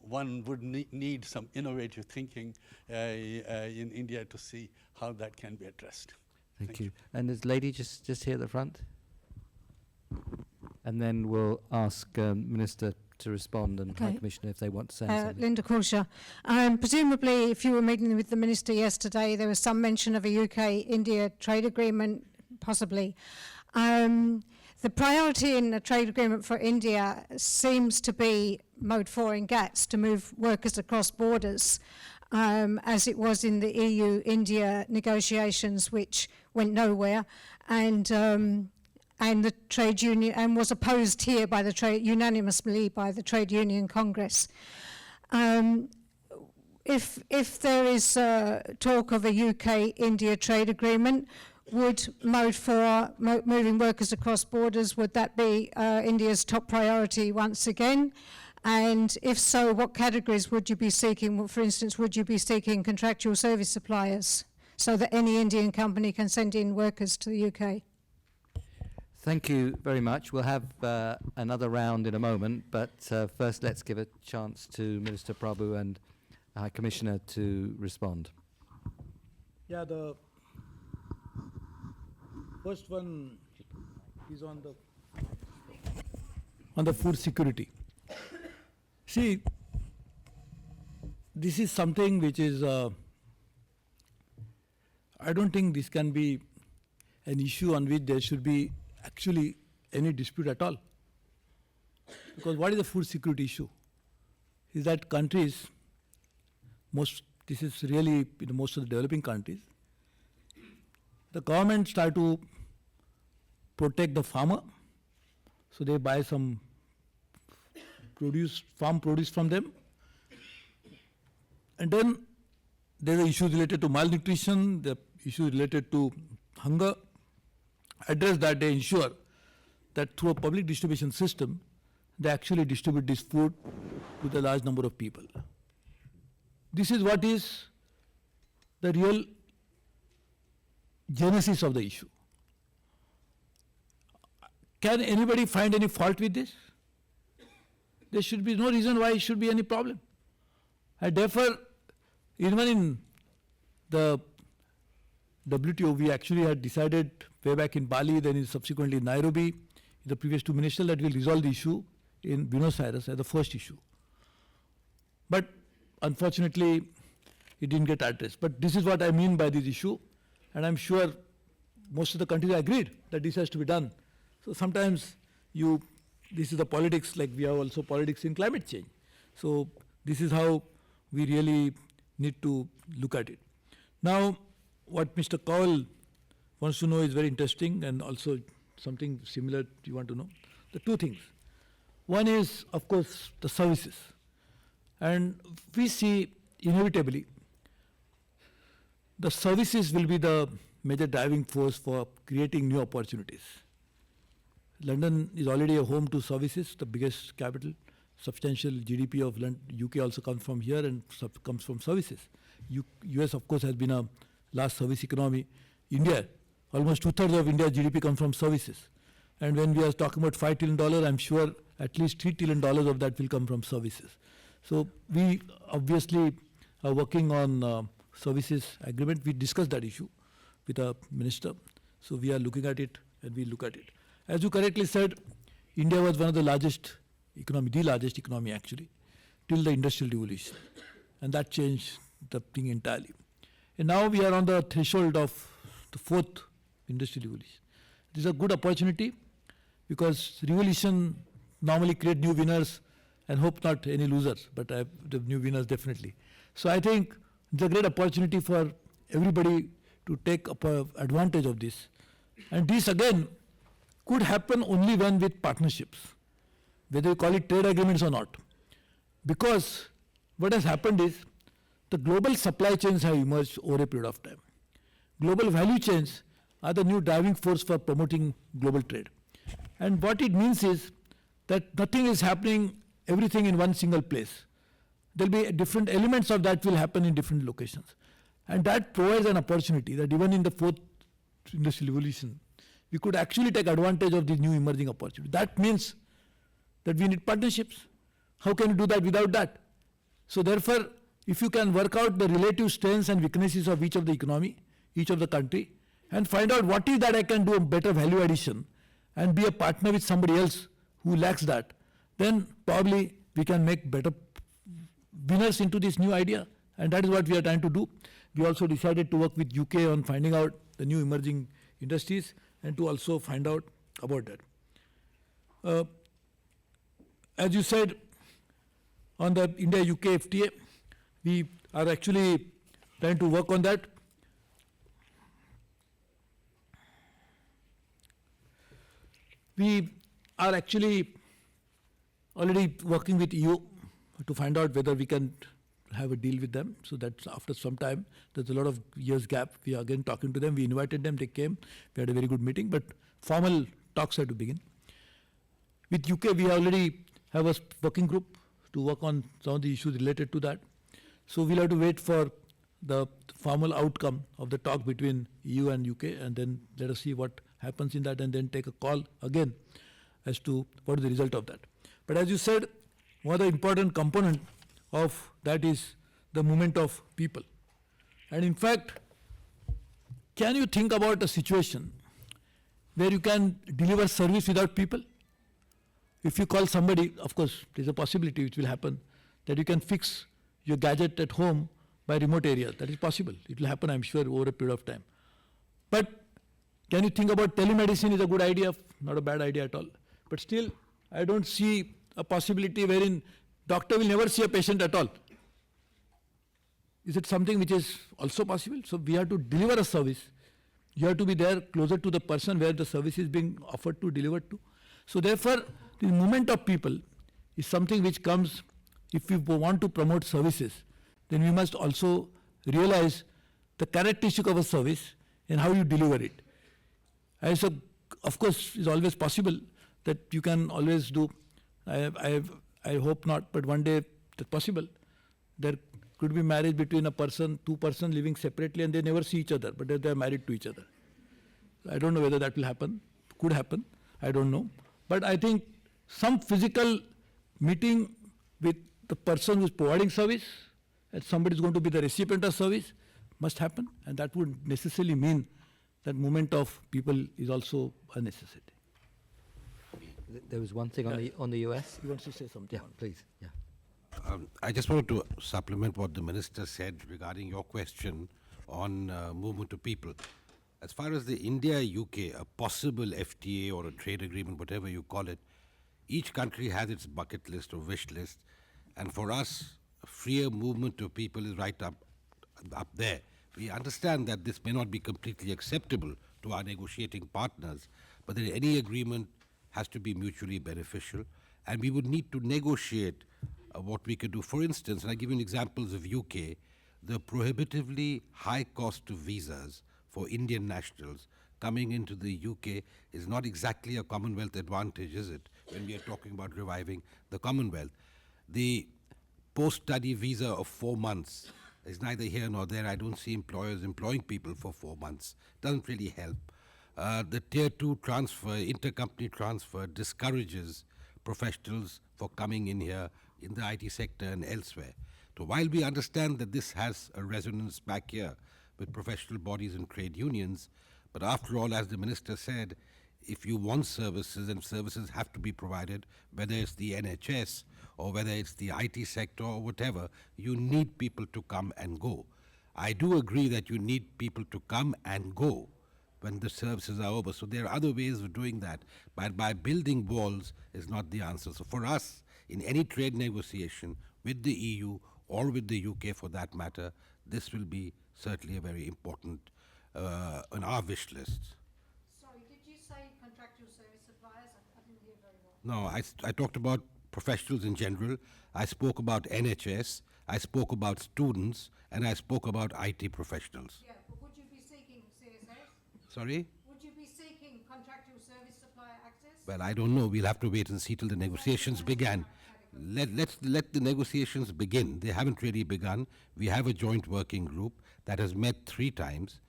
one would need some innovative thinking in India to see how that can be addressed. Thank you. And there's a lady just here at the front. And then we'll ask Minister to respond and High Commissioner if they want to say something. Linda Crawshaw. Presumably, if you were meeting with the Minister yesterday, there was some mention of a UK-India trade agreement, possibly. The priority in a trade agreement for India seems to be Mode 4 in GATS, to move workers across borders, as it was in the EU-India negotiations, which went nowhere, and the trade union, and was opposed here by the unanimously by the Trade Union Congress. If there is talk of a UK-India trade agreement, would Mode 4, moving workers across borders, would that be India's top priority once again? And if so, what categories would you be seeking? For instance, would you be seeking contractual service suppliers so that any Indian company can send in workers to the UK? Thank you very much. We'll have another round in a moment, but first let's give a chance to Minister Prabhu and High Commissioner to respond. Yeah, the first one is on the food security. See, this is something which is, I don't think this can be an issue on which there should be actually any dispute at all. Because what is the food security issue? Is that countries, this is really in most of the developing countries, the government start to protect the farmer, so they buy some farm produce from them. And then there are issues related to malnutrition, the issues related to hunger. Address that, they ensure that through a public distribution system, they actually distribute this food to the large number of people. This is what is the real genesis of the issue. Can anybody find any fault with this? There should be no reason why it should be any problem. And therefore, even in the WTO, we actually had decided way back in Bali, then subsequently in Nairobi, the previous 2 ministers, that we'll resolve the issue in Buenos Aires as the first issue. But unfortunately, it didn't get addressed. But this is what I mean by this issue, and I'm sure most of the countries agreed that this has to be done. So sometimes this is the politics, like we have also politics in climate change. So this is how we really need to look at it. Now, what Mr. Kaul wants to know is very interesting, and also something similar you want to know. The 2 things. One is, of course, the services. And we see inevitably the services will be the major driving force for creating new opportunities. London is already a home to services, the biggest capital. Substantial GDP of UK also comes from here and comes from services. US, of course, has been a large service economy. India, almost 2/3 of India's GDP comes from services. And when we are talking about $5 trillion, I'm sure at least $3 trillion of that will come from services. So we obviously are working on services agreement. We discussed that issue with our minister. So we are looking at it and we look at it. As you correctly said, India was one of the largest economy actually, till the Industrial Revolution. And that changed the thing entirely. And now we are on the threshold of the 4th Industrial Revolution. This is a good opportunity because revolution normally create new winners and hope not any losers, but the new winners definitely. So I think it's a great opportunity for everybody to take advantage of this. And this again could happen only when with partnerships, whether you call it trade agreements or not. Because what has happened is the global supply chains have emerged over a period of time. Global value chains are the new driving force for promoting global trade. And what it means is that nothing is happening, everything in one single place. There'll be different elements of that will happen in different locations. And that provides an opportunity that even in the 4th Industrial Revolution, we could actually take advantage of these new emerging opportunities. That means that we need partnerships. How can you do that without that? So therefore, if you can work out the relative strengths and weaknesses of each of the economy, each of the country, and find out what is that I can do a better value addition and be a partner with somebody else who lacks that, then probably we can make better winners into this new idea. And that is what we are trying to do. We also decided to work with UK on finding out the new emerging industries and to also find out about that. As you said, on the India-UK FTA, we are actually trying to work on that. We are actually already working with EU to find out whether we can have a deal with them. So that after some time, there's a lot of years gap. We are again talking to them. We invited them. They came. We had a very good meeting. But formal talks had to begin. With UK, we already have a working group to work on some of the issues related to that. So we'll have to wait for the formal outcome of the talk between EU and UK, and then let us see what happens in that, and then take a call again as to what is the result of that. But as you said, one of the important component of that is the movement of people. And in fact, can you think about a situation where you can deliver service without people? If you call somebody, of course, there's a possibility which will happen, that you can fix your gadget at home by remote area. That is possible. It will happen, I'm sure, over a period of time. But can you think about telemedicine is a good idea, not a bad idea at all. But still, I don't see a possibility wherein doctor will never see a patient at all. Is it something which is also possible? So we have to deliver a service. You have to be there closer to the person where the service is being offered to, delivered to. So therefore, the movement of people is something which comes, if we want to promote services, then we must also realize the characteristic of a service and how you deliver it. And so, of course, it's always possible that you can always do, I hope not, but one day that's possible. There could be marriage between a person, two persons living separately and they never see each other, but they're married to each other. I don't know whether that will happen, could happen, I don't know. But I think some physical meeting with the person who's providing service and somebody is going to be the recipient of service must happen, and that would necessarily mean that movement of people is also a necessity. There was one thing on the US. You want to say something? Yeah, please. Yeah. I just wanted to supplement what the minister said regarding your question on movement of people. As far as the India-UK, a possible FTA or a trade agreement, whatever you call it, each country has its bucket list or wish list, and for us, freer movement of people is right up there. We understand that this may not be completely acceptable to our negotiating partners, but that any agreement has to be mutually beneficial, and we would need to negotiate what we could do. For instance, and I give you examples of UK, the prohibitively high cost of visas for Indian nationals coming into the UK is not exactly a Commonwealth advantage, is it, when we are talking about reviving the Commonwealth? The post-study visa of 4 months is neither here nor there. I don't see employers employing people for 4 months. Doesn't really help. The Tier 2 transfer, intercompany transfer, discourages professionals for coming in here in the IT sector and elsewhere. So while we understand that this has a resonance back here with professional bodies and trade unions, but after all, as the minister said, if you want services and services have to be provided, whether it's the NHS or whether it's the IT sector or whatever, you need people to come and go. I do agree that you need people to come and go when the services are over. So there are other ways of doing that. But by building walls is not the answer. So for us, in any trade negotiation with the EU or with the UK for that matter, this will be certainly a very important on our wish list. Sorry, did you say contractual service suppliers? I didn't hear very well. No, I talked about professionals in general. I spoke about NHS. I spoke about students. And I spoke about IT professionals. Yeah, but would you be seeking CSS? Sorry? Would you be seeking contractual service supplier access? Well, I don't know. We'll have to wait and see till the negotiations begin. Let the negotiations begin. They haven't really begun. We have a joint working group that has met 3 times.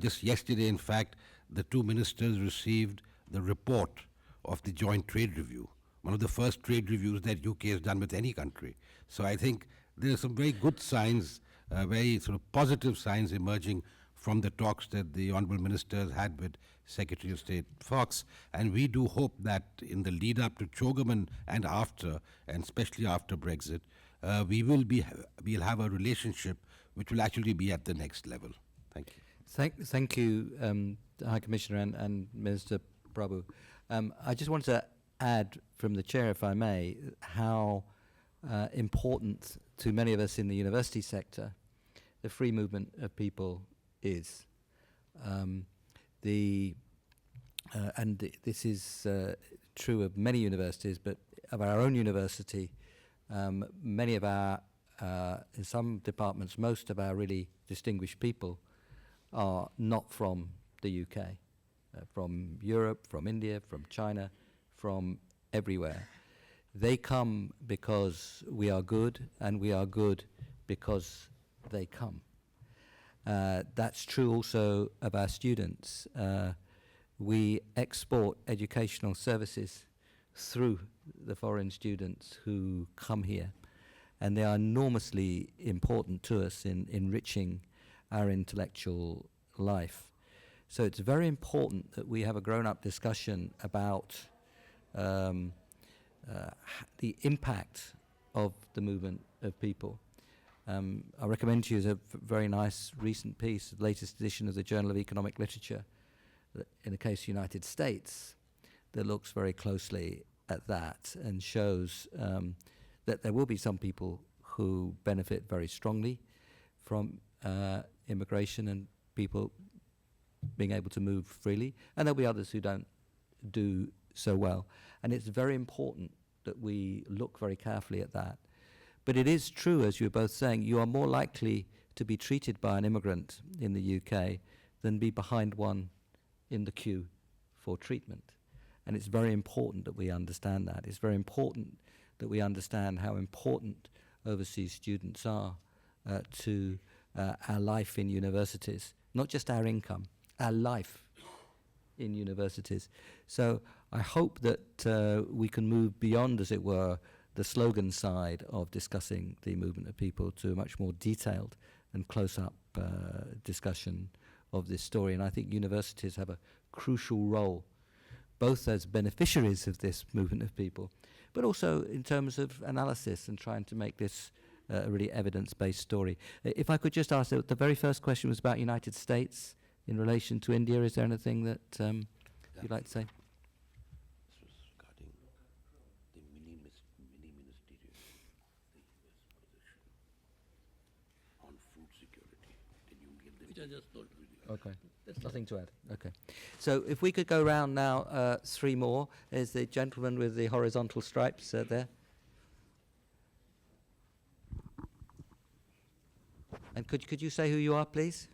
Just yesterday, in fact, the 2 ministers received the report of the joint trade review, one of the first trade reviews that UK has done with any country. So I think there are some very good signs, very sort of positive signs emerging from the talks that the Honourable Ministers had with Secretary of State Fox, and we do hope that in the lead up to Chogaman and after, and especially after Brexit, we'll have a relationship which will actually be at the next level. Thank you. Thank you, High Commissioner and Minister Prabhu. I just wanted to add from the chair, if I may, how important to many of us in the university sector the free movement of people is. This is true of many universities, but of our own university, many of our, in some departments, most of our really distinguished people are not from the UK, from Europe, from India, from China, from everywhere. They come because we are good, and we are good because they come. That's true also of our students. We export educational services through the foreign students who come here, and they are enormously important to us in enriching our intellectual life. So it's very important that we have a grown-up discussion about the impact of the movement of people. I recommend to you a very nice recent piece, the latest edition of the Journal of Economic Literature, in the case of the United States, that looks very closely at that and shows that there will be some people who benefit very strongly from immigration and people being able to move freely, and there'll be others who don't do so well. And it's very important that we look very carefully at that. But it is true, as you were both saying, you are more likely to be treated by an immigrant in the UK than be behind one in the queue for treatment. And it's very important that we understand that. It's very important that we understand how important overseas students are to our life in universities, not just our income, our life in universities. So I hope that we can move beyond, as it were, the slogan side of discussing the movement of people to a much more detailed and close-up discussion of this story. And I think universities have a crucial role, both as beneficiaries of this movement of people, but also in terms of analysis and trying to make this a really evidence-based story. If I could just ask, the very first question was about United States in relation to India. Is there anything that you'd like to say? This was regarding the mini-ministerial, the US position on food security. Can you give them? Which I just told you. Okay, there's nothing to add. Okay, so if we could go round now, 3 more. There's the gentleman with the horizontal stripes there. And could you say who you are, please?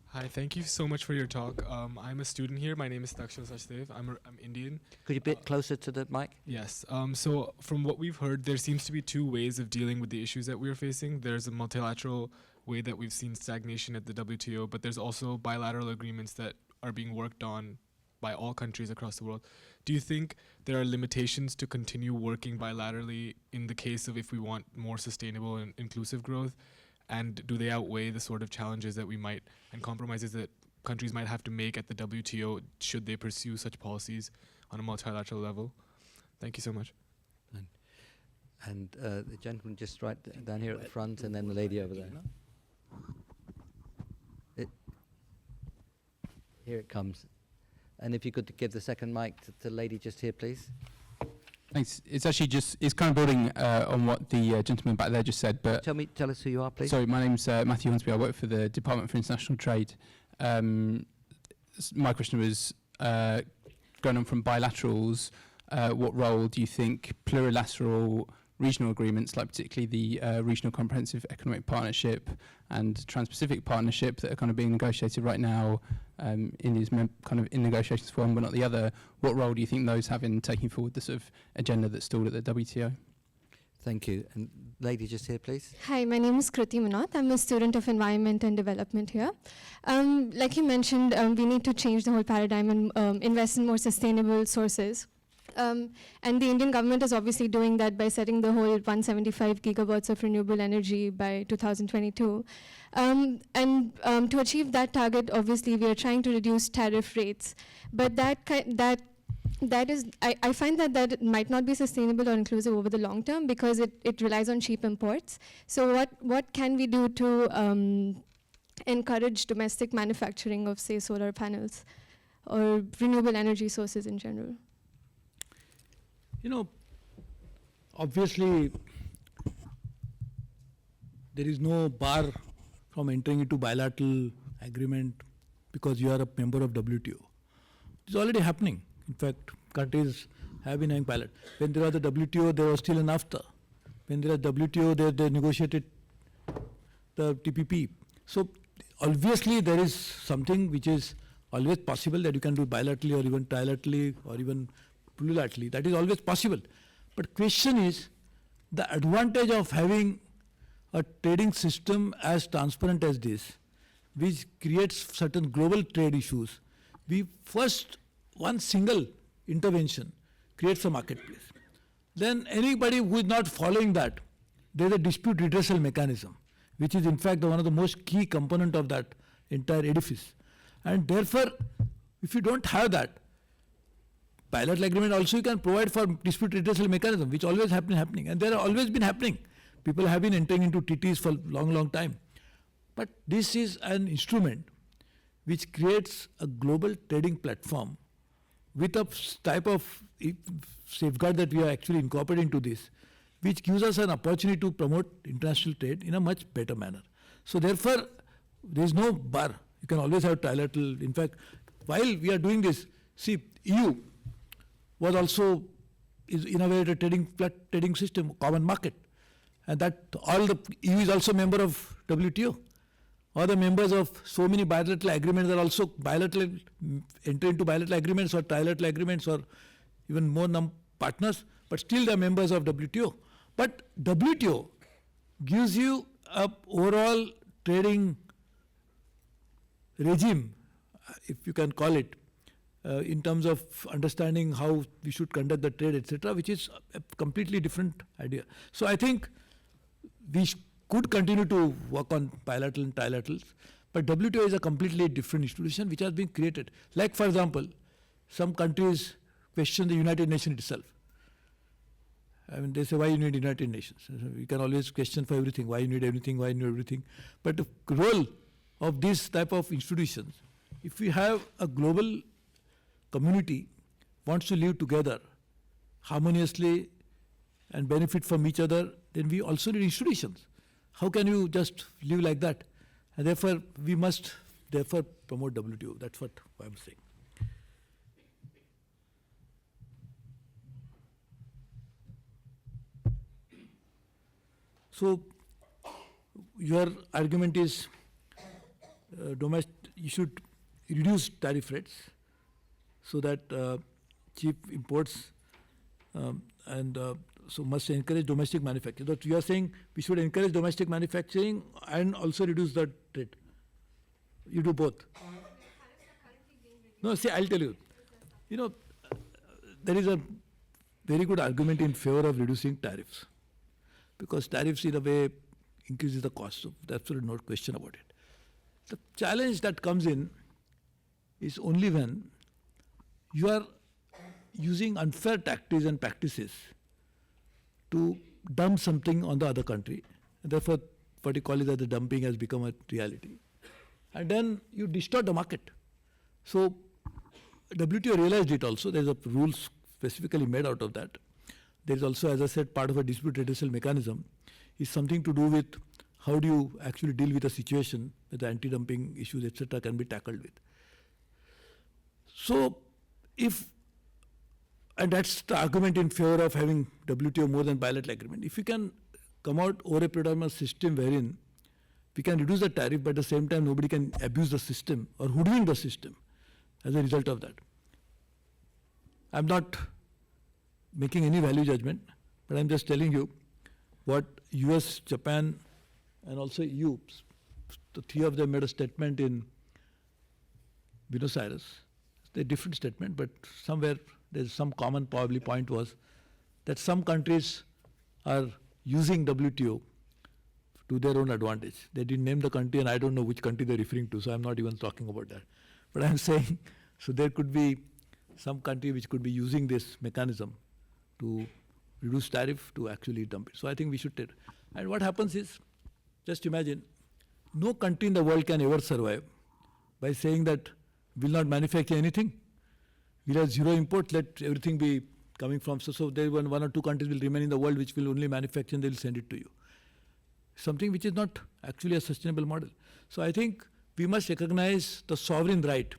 Hi, thank you so much for your talk. I'm a student here. My name is Takshal Sachdev. I'm Indian. Could you be a bit closer to the mic? Yes. So from what we've heard, there seems to be two ways of dealing with the issues that we're facing. There's a multilateral way that we've seen stagnation at the WTO, but there's also bilateral agreements that are being worked on by all countries across the world. Do you think there are limitations to continue working bilaterally in the case of if we want more sustainable and inclusive growth? And do they outweigh the sort of challenges that we might and compromises that countries might have to make at the WTO should they pursue such policies on a multilateral level? Thank you so much. And the gentleman just right down here at the front, and then the lady over there. Here it comes. And if you could give the second mic to the lady just here, please. Thanks. It's actually it's kind of building on what the gentleman back there just said. But Tell us who you are, please. Sorry, my name's Matthew Hunsby. I work for the Department for International Trade. My question was going on from bilaterals. What role do you think plurilateral regional agreements, like particularly the Regional Comprehensive Economic Partnership and Trans-Pacific Partnership that are kind of being negotiated right now, India's kind of in negotiations for one but not the other, what role do you think those have in taking forward the sort of agenda that's stalled at the WTO? Thank you. And lady just here, please. Hi, my name is Kriti Manath. I'm a student of Environment and Development here. Like you mentioned, we need to change the whole paradigm and invest in more sustainable sources. And the Indian government is obviously doing that by setting the whole 175 gigawatts of renewable energy by 2022. To achieve that target, obviously, we are trying to reduce tariff rates. But that is, I find that might not be sustainable or inclusive over the long term because it relies on cheap imports. So what can we do to encourage domestic manufacturing of, say, solar panels or renewable energy sources in general? You know, obviously, there is no bar from entering into bilateral agreement because you are a member of WTO. It's already happening. In fact, countries have been having pilot. When there was the WTO, there was still an NAFTA. When there was WTO, they negotiated the TPP. So obviously, there is something which is always possible that you can do bilaterally or even trilaterally or even plurilaterally. That is always possible. But question is, the advantage of having a trading system as transparent as this, which creates certain global trade issues, one single intervention creates a marketplace. Then anybody who is not following that, there is a dispute redressal mechanism, which is in fact one of the most key component of that entire edifice. And therefore, if you don't have that, bilateral agreement also you can provide for dispute redressal mechanism, which always happening, and there have always been happening. People have been entering into TTs for long time. But this is an instrument which creates a global trading platform with a type of safeguard that we are actually incorporating into this, which gives us an opportunity to promote international trade in a much better manner. So therefore, there is no bar. You can always have trilateral. In fact, while we are doing this, see, EU was also is in a way a trading system, common market, and that all the EU is also member of WTO. All the members of so many bilateral agreements are also enter into bilateral agreements or trilateral agreements or even more partners, but still they are members of WTO. But WTO gives you a overall trading regime, if you can call it, in terms of understanding how we should conduct the trade, etc., which is a completely different idea. So I think we could continue to work on bilateral and trilaterals, but WTO is a completely different institution which has been created. Like, for example, some countries question the United Nations itself. I mean, they say, why you need United Nations? You can always question for everything, why you need everything, why you need everything. But the role of this type of institutions, if we have a global community wants to live together harmoniously and benefit from each other, then we also need institutions. How can you just live like that? And therefore, we must promote WTO. That's what I'm saying. So your argument is you should reduce tariff rates so that cheap imports so must encourage domestic manufacturing. But you are saying we should encourage domestic manufacturing and also reduce the trade. You do both. No, see, I'll tell you. You know, there is a very good argument in favor of reducing tariffs, because tariffs in a way increases the cost. So there's absolutely no question about it. The challenge that comes in is only when you are using unfair tactics and practices to dump something on the other country. And therefore, what you call it as the dumping has become a reality. And then you distort the market. So WTO realized it also. There's a rule specifically made out of that. There's also, as I said, part of a dispute redressal mechanism is something to do with how do you actually deal with a situation where the anti-dumping issues, etc., can be tackled with. So and that's the argument in favor of having WTO more than bilateral agreement. If we can come out over a predominant system wherein we can reduce the tariff, but at the same time nobody can abuse the system or hoodwink the system as a result of that. I'm not making any value judgment, but I'm just telling you what US, Japan, and also EU, the three of them made a statement in Buenos Aires. It's a different statement, but somewhere there's some common probably point was that some countries are using WTO to their own advantage. They didn't name the country, and I don't know which country they're referring to, so I'm not even talking about that. But I'm saying, so there could be some country which could be using this mechanism to reduce tariff to actually dump it. So I think we should take. And what happens is, just imagine, no country in the world can ever survive by saying that we'll not manufacture anything. We'll have zero import, let everything be coming from. So there one or two countries will remain in the world which will only manufacture and they'll send it to you. Something which is not actually a sustainable model. So I think we must recognize the sovereign right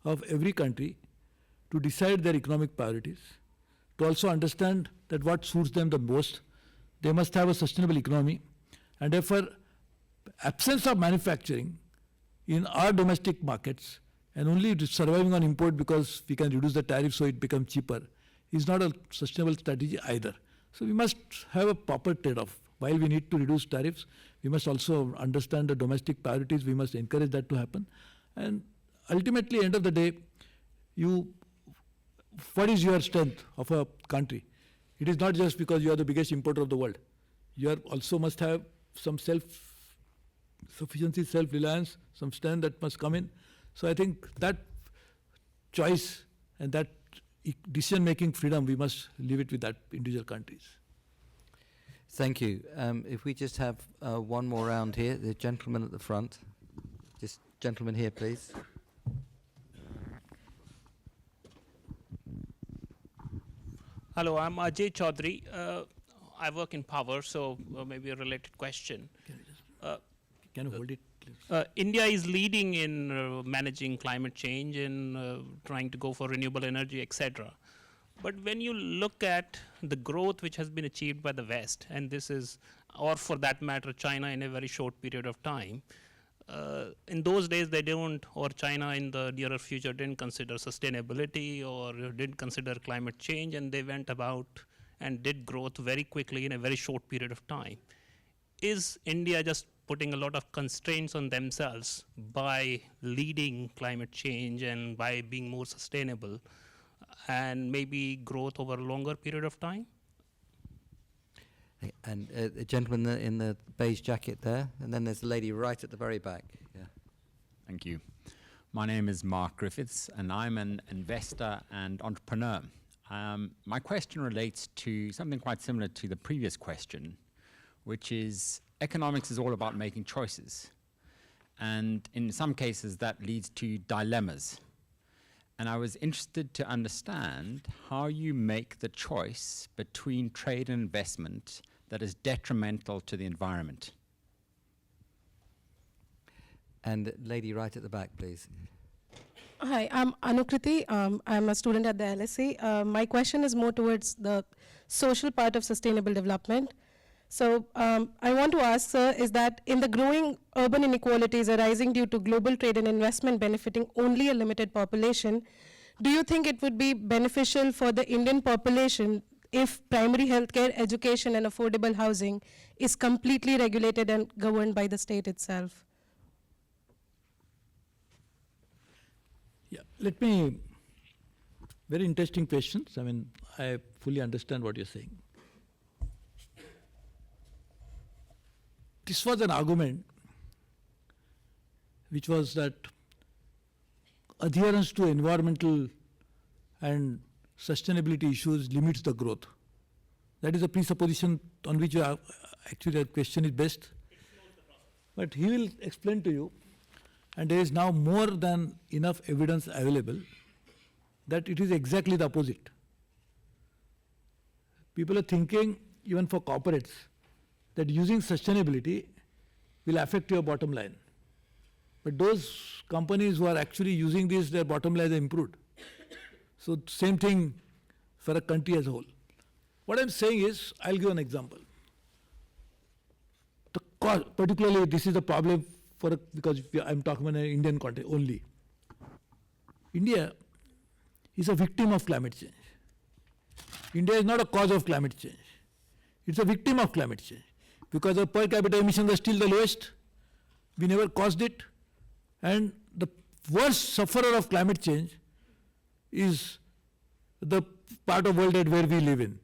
of every country to decide their economic priorities, to also understand that what suits them the most. They must have a sustainable economy, and therefore absence of manufacturing in our domestic markets and only surviving on import because we can reduce the tariff so it becomes cheaper is not a sustainable strategy either. So we must have a proper trade-off. While we need to reduce tariffs, we must also understand the domestic priorities. We must encourage that to happen. And ultimately, end of the day, what is your strength of a country? It is not just because you are the biggest importer of the world. You also must have some self-sufficiency, self-reliance, some strength that must come in. So I think that choice and that decision-making freedom, we must leave it with that individual countries. Thank you. If we just have one more round here, the gentleman at the front. Just gentleman here, please. Hello, I'm Ajay Chaudhary. I work in power, so maybe a related question. Can you hold it, please? India is leading in managing climate change and trying to go for renewable energy, etc. But when you look at the growth which has been achieved by the West, and this is, or for that matter, China in a very short period of time, in those days they don't, or China in the nearer future didn't consider sustainability or didn't consider climate change, and they went about and did growth very quickly in a very short period of time. Is India just putting a lot of constraints on themselves by leading climate change and by being more sustainable, and maybe growth over a longer period of time? And the gentleman in the beige jacket there, and then there's the lady right at the very back. Yeah. Thank you. My name is Mark Griffiths, and I'm an investor and entrepreneur. My question relates to something quite similar to the previous question, which is economics is all about making choices. And in some cases, that leads to dilemmas. And I was interested to understand how you make the choice between trade and investment that is detrimental to the environment. And lady right at the back, please. Hi, I'm Anukriti. I'm a student at the LSE. My question is more towards the social part of sustainable development. So I want to ask, sir, is that in the growing urban inequalities arising due to global trade and investment benefiting only a limited population, do you think it would be beneficial for the Indian population if primary healthcare, education, and affordable housing is completely regulated and governed by the state itself? Yeah, let me, very interesting questions. I mean, I fully understand what you're saying. This was an argument which was that adherence to environmental and sustainability issues limits the growth. That is a presupposition on which actually the question is based. But he will explain to you, and there is now more than enough evidence available that it is exactly the opposite. People are thinking, even for corporates, that using sustainability will affect your bottom line. But those companies who are actually using this, their bottom line is improved. So same thing for a country as a whole. What I'm saying is, I'll give an example. The cost, particularly this is a problem because I'm talking about an Indian context only. India is a victim of climate change. India is not a cause of climate change. It's a victim of climate change. Because our per capita emissions are still the lowest. We never caused it. And the worst sufferer of climate change is the part of the world where we live in,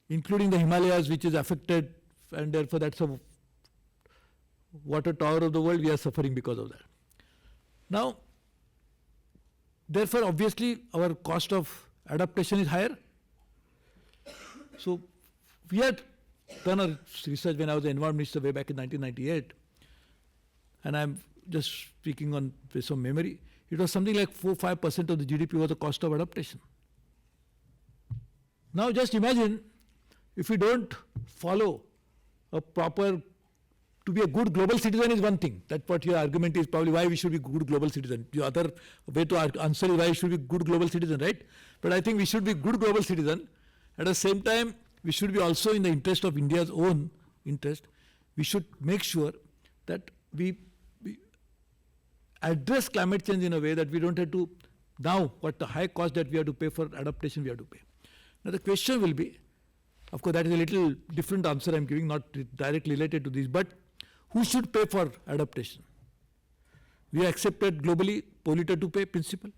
including the Himalayas, which is affected, and therefore that's a water tower of the world. We are suffering because of that. Now, therefore, obviously, our cost of adaptation is higher. So, we had done a research when I was the Environment Minister way back in 1998, and I'm just speaking on based on memory. It was something like 4-5% of the GDP was the cost of adaptation. Now just imagine if we don't follow a proper, to be a good global citizen is one thing. That's what your argument is, probably why we should be good global citizen. The other way to answer is why we should be good global citizen, right? But I think we should be good global citizen. At the same time, we should be also in the interest of India's own interest. We should make sure that we address climate change in a way that we don't have to, now what the high cost that we have to pay for adaptation we have to pay. Now the question will be, of course that is a little different answer I'm giving, not directly related to this, but who should pay for adaptation? We accepted globally polluter to pay principle.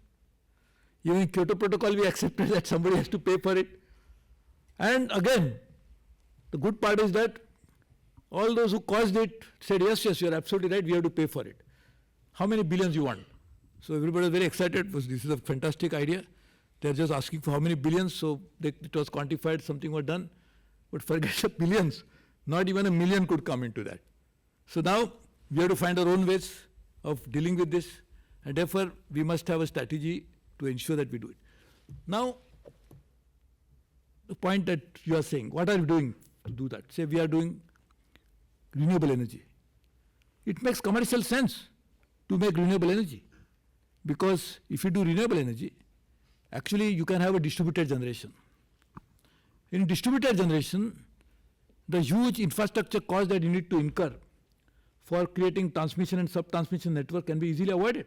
Even in Kyoto Protocol we accepted that somebody has to pay for it. And again, the good part is that all those who caused it said, yes, yes, you're absolutely right, we have to pay for it. How many billions you want? So everybody was very excited, because this is a fantastic idea. They're just asking for how many billions, so it was quantified, something was done. But forget the billions, not even a million could come into that. So now we have to find our own ways of dealing with this, and therefore we must have a strategy to ensure that we do it. Now, the point that you are saying, what are we doing to do that? Say we are doing renewable energy. It makes commercial sense to make renewable energy, because if you do renewable energy, actually you can have a distributed generation. In distributed generation, the huge infrastructure cost that you need to incur for creating transmission and sub-transmission network can be easily avoided.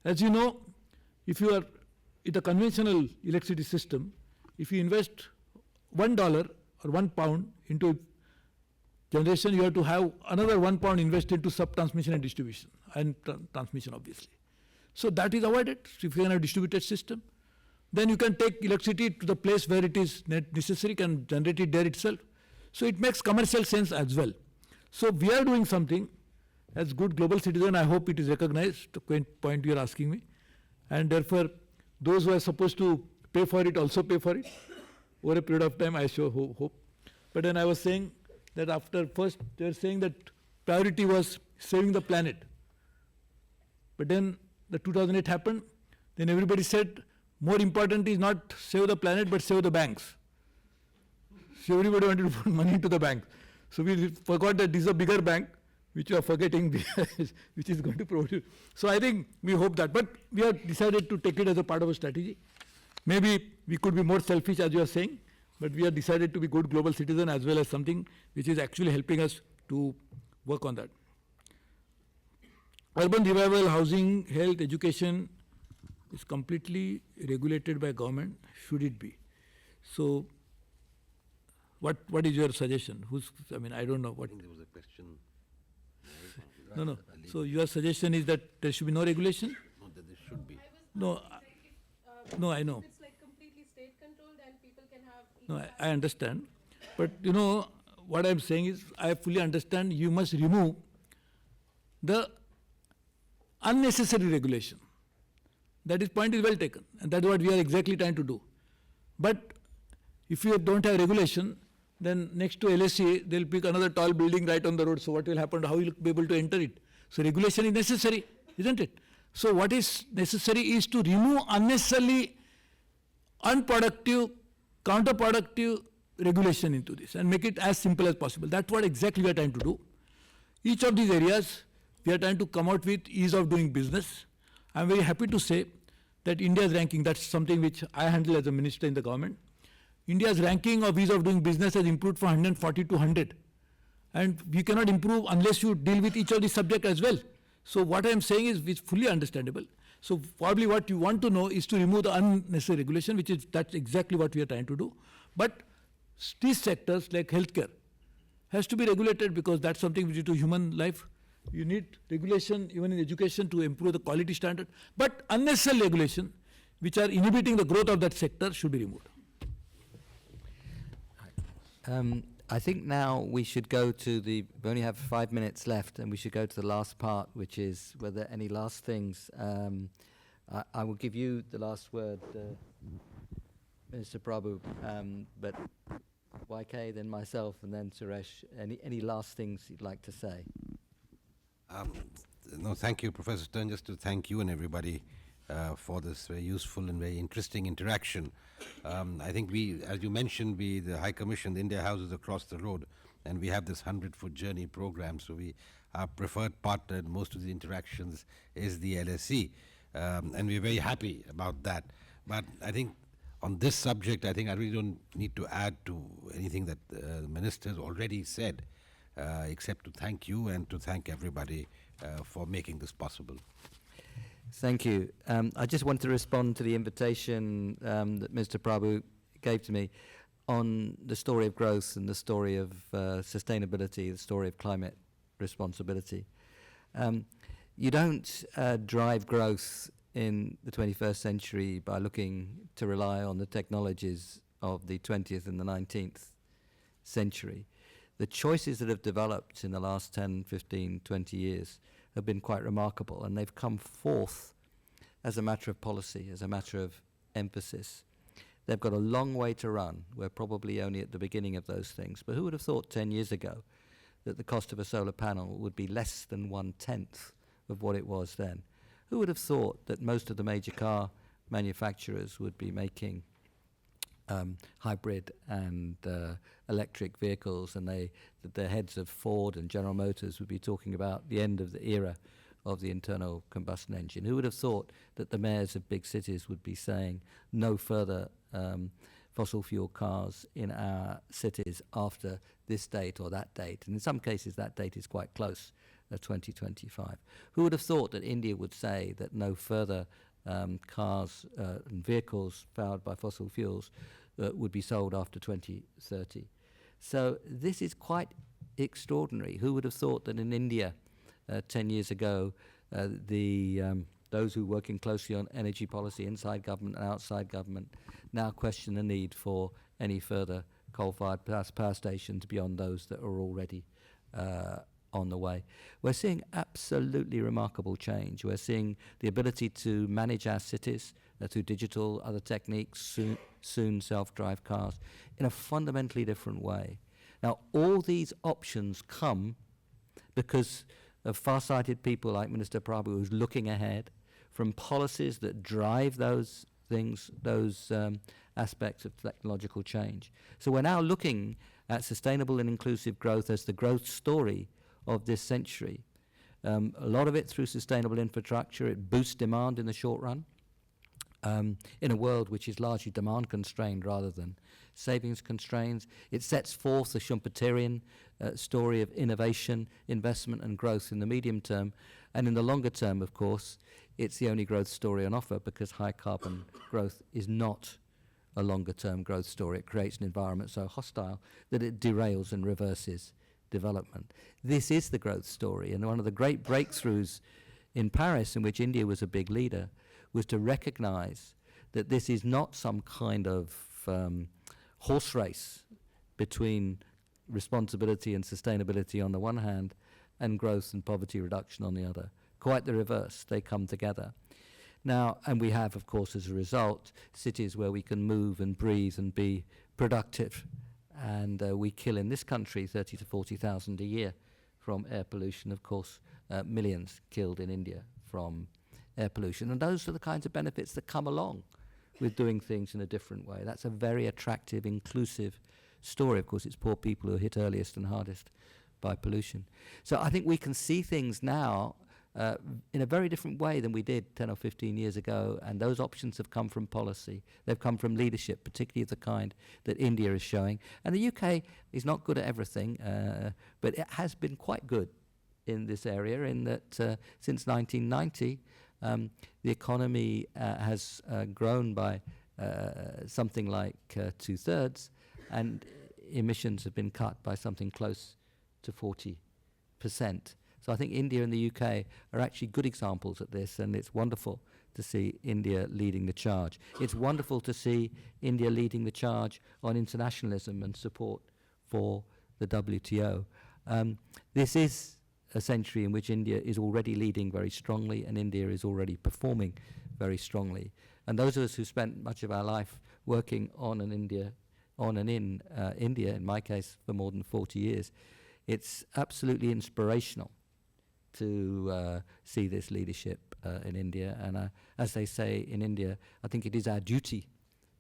As you know, if you are in the conventional electricity system, if you invest $1 or £1 into generation, you have to have another £1 invested into sub-transmission and distribution, and transmission obviously. So that is avoided. So if you have a distributed system, then you can take electricity to the place where it is necessary, can generate it there itself. So it makes commercial sense as well. So we are doing something as good global citizen. I hope it is recognized, the point you are asking me. And therefore, those who are supposed to pay for it also pay for it. Over a period of time, I sure hope. But then I was saying that after first, they were saying that priority was saving the planet. But then the 2008 happened, then everybody said, more important is not save the planet, but save the banks. So everybody wanted to put money into the bank. So we forgot that this is a bigger bank, which we are forgetting, which is going to produce. So I think we hope that. But we have decided to take it as a part of a strategy. Maybe we could be more selfish, as you are saying, but we have decided to be good global citizen as well as something which is actually helping us to work on that. Urban revival, housing, health, education is completely regulated by government. Should it be? So, what is your suggestion? I don't know what. I think there was a question. No. So your suggestion is that there should be no regulation? No, that there should be. No, I know. It's like completely state controlled and people can have. No, I understand. But what I'm saying is, I fully understand you must remove the unnecessary regulation. That is point is well taken, and that's what we are exactly trying to do. But if you don't have regulation, then next to LSE, they'll pick another tall building right on the road. So what will happen? How will you be able to enter it? So regulation is necessary, isn't it? So what is necessary is to remove unnecessarily unproductive, counterproductive regulation into this and make it as simple as possible. That's what exactly we are trying to do. Each of these areas, we are trying to come out with ease of doing business. I'm very happy to say that India's ranking, that's something which I handle as a minister in the government. India's ranking of ease of doing business has improved from 140 to 100. And we cannot improve unless you deal with each of these subjects as well. So what I'm saying is fully understandable. So probably what you want to know is to remove the unnecessary regulation, that's exactly what we are trying to do. But these sectors like healthcare has to be regulated because that's something which is to human life. You need regulation even in education to improve the quality standard. But unnecessary regulation, which are inhibiting the growth of that sector, should be removed. I think now we should go to we only have 5 minutes left, and we should go to the last part, which is whether any last things. I will give you the last word, Mr. Prabhu, but YK, then myself, and then Suresh. Any last things you'd like to say? No, thank you, Professor Stern. Just to thank you and everybody for this very useful and very interesting interaction. I think as you mentioned, the High Commission, the India House is across the road, and we have this 100-foot journey program. So our preferred partner in most of the interactions is the LSE, and we're very happy about that. But I think on this subject, I think I really don't need to add to anything that the Minister has already said, except to thank you and to thank everybody for making this possible. Thank you. I just want to respond to the invitation that Mr. Prabhu gave to me on the story of growth and the story of sustainability, the story of climate responsibility. You don't drive growth in the 21st century by looking to rely on the technologies of the 20th and the 19th century. The choices that have developed in the last 10, 15, 20 years have been quite remarkable, and they've come forth as a matter of policy, as a matter of emphasis. They've got a long way to run. We're probably only at the beginning of those things. But who would have thought 10 years ago that the cost of a solar panel would be less than 1/10 of what it was then? Who would have thought that most of the major car manufacturers would be making hybrid and electric vehicles, and that the heads of Ford and General Motors would be talking about the end of the era of the internal combustion engine? Who would have thought that the mayors of big cities would be saying no further fossil fuel cars in our cities after this date or that date? And in some cases that date is quite close, 2025. Who would have thought that India would say that no further cars and vehicles powered by fossil fuels would be sold after 2030? So this is quite extraordinary. Who would have thought that in India 10 years ago, those who are working closely on energy policy inside government and outside government now question the need for any further coal-fired power stations beyond those that are already on the way. We're seeing absolutely remarkable change. We're seeing the ability to manage our cities through digital, other techniques, soon self-drive cars, in a fundamentally different way. Now, all these options come because of far-sighted people like Minister Prabhu, who's looking ahead from policies that drive those things, those aspects of technological change. So we're now looking at sustainable and inclusive growth as the growth story of this century. A lot of it through sustainable infrastructure. It boosts demand in the short run. in a world which is largely demand constrained rather than savings constrained. It sets forth the Schumpeterian story of innovation, investment and growth in the medium term. And in the longer term, of course, it's the only growth story on offer, because high carbon growth is not a longer term growth story. It creates an environment so hostile that it derails and reverses development. This is the growth story, and one of the great breakthroughs in Paris, in which India was a big leader, was to recognize that this is not some kind of horse race between responsibility and sustainability on the one hand and growth and poverty reduction on the other. Quite the reverse. They come together. Now, and we have, of course, as a result, cities where we can move and breathe and be productive. And we kill in this country 30 to 40,000 a year from air pollution. Of course, millions killed in India from air pollution. And those are the kinds of benefits that come along with doing things in a different way. That's a very attractive, inclusive story. Of course, it's poor people who are hit earliest and hardest by pollution. So I think we can see things now in a very different way than we did 10 or 15 years ago, and those options have come from policy. They've come from leadership, particularly of the kind that India is showing. And the UK is not good at everything, but it has been quite good in this area, in that since 1990, the economy has grown by something like 2/3, and emissions have been cut by something close to 40%. So I think India and the UK are actually good examples at this, and it's wonderful to see India leading the charge. It's wonderful to see India leading the charge on internationalism and support for the WTO. This is a century in which India is already leading very strongly, and India is already performing very strongly. And those of us who spent much of our life working on and in India, in my case for more than 40 years, it's absolutely inspirational to see this leadership in India. And as they say in India, I think it is our duty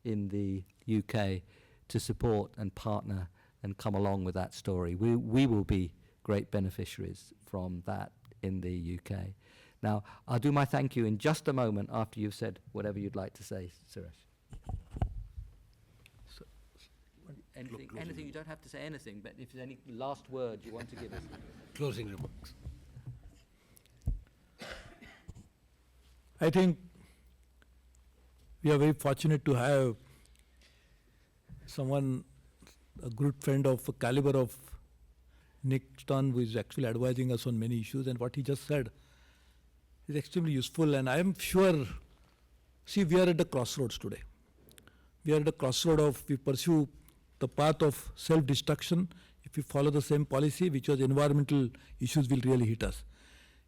in the UK to support and partner and come along with that story. We will be great beneficiaries from that in the UK. Now, I'll do my thank you in just a moment after you've said whatever you'd like to say, Suresh. Anything, you don't have to say anything, but if there's any last word you want to give us. Closing remarks. I think we are very fortunate to have someone, a good friend of a caliber of Nick Stone, who is actually advising us on many issues, and what he just said is extremely useful. And I am sure, see, we are at the crossroads today. We are at the crossroad of, we pursue the path of self-destruction if we follow the same policy, which was environmental issues will really hit us.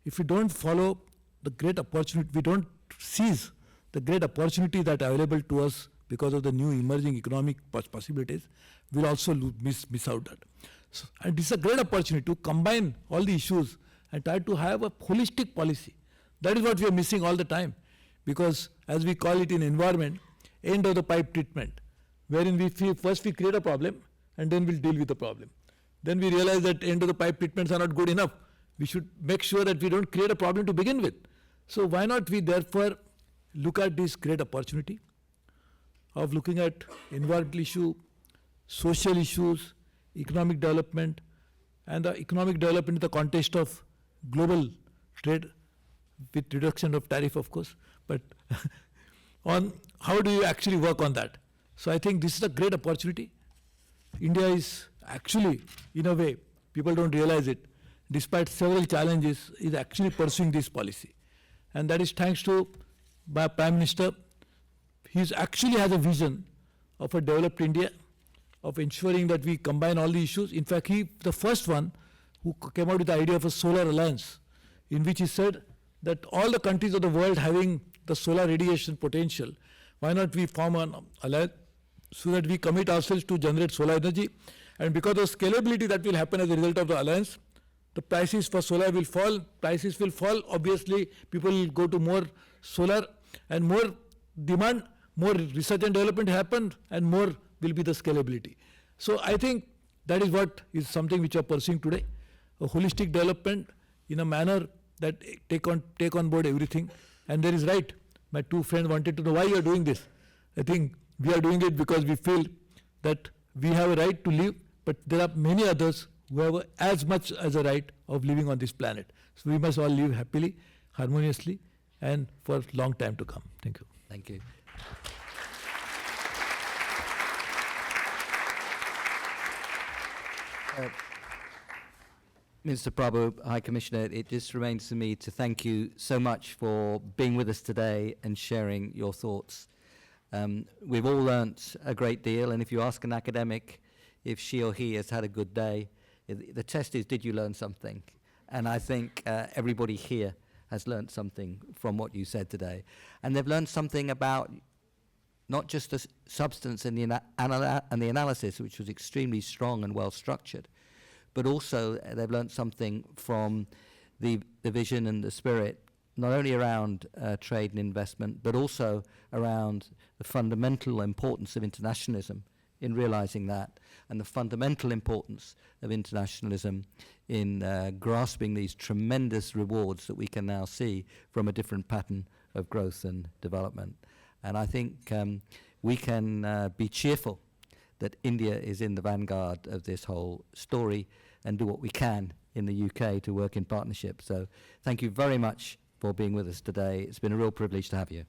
If we don't follow the great opportunity, we don't seize the great opportunity that are available to us because of the new emerging economic possibilities, we'll also miss out that. So, and this is a great opportunity to combine all the issues and try to have a holistic policy. That is what we are missing all the time, because as we call it in environment, end of the pipe treatment, wherein we feel first we create a problem and then we'll deal with the problem. Then we realize that end of the pipe treatments are not good enough. We should make sure that we don't create a problem to begin with. So why not we therefore look at this great opportunity of looking at environmental issue, social issues, economic development, and the economic development in the context of global trade with reduction of tariff, of course, but on how do you actually work on that? So I think this is a great opportunity. India is actually, in a way, people don't realize it, despite several challenges, is actually pursuing this policy. And that is thanks to my Prime Minister. He actually has a vision of a developed India, of ensuring that we combine all the issues. In fact, he the first one who came out with the idea of a solar alliance, in which he said that all the countries of the world having the solar radiation potential, why not we form an alliance so that we commit ourselves to generate solar energy. And because of scalability that will happen as a result of the alliance, the prices for solar will fall, prices will fall, obviously people will go to more solar and more demand, more research and development happen, and more will be the scalability. So I think that is what is something which we are pursuing today, a holistic development in a manner that take on board everything. And there is right, my two friends wanted to know why you are doing this. I think we are doing it because we feel that we have a right to live, but there are many others who have as much as a right of living on this planet. So we must all live happily, harmoniously, and for a long time to come. Thank you. Thank you. Mr. Prabhu, High Commissioner, it just remains for me to thank you so much for being with us today and sharing your thoughts. We've all learnt a great deal, and if you ask an academic if she or he has had a good day, the test is, did you learn something? And I think everybody here has learnt something from what you said today. And they've learned something about not just the substance and the analysis, which was extremely strong and well structured, but also they've learned something from the vision and the spirit, not only around trade and investment, but also around the fundamental importance of internationalism in realizing that, and the fundamental importance of internationalism in grasping these tremendous rewards that we can now see from a different pattern of growth and development. And I think we can be cheerful that India is in the vanguard of this whole story and do what we can in the UK to work in partnership. So thank you very much for being with us today. It's been a real privilege to have you.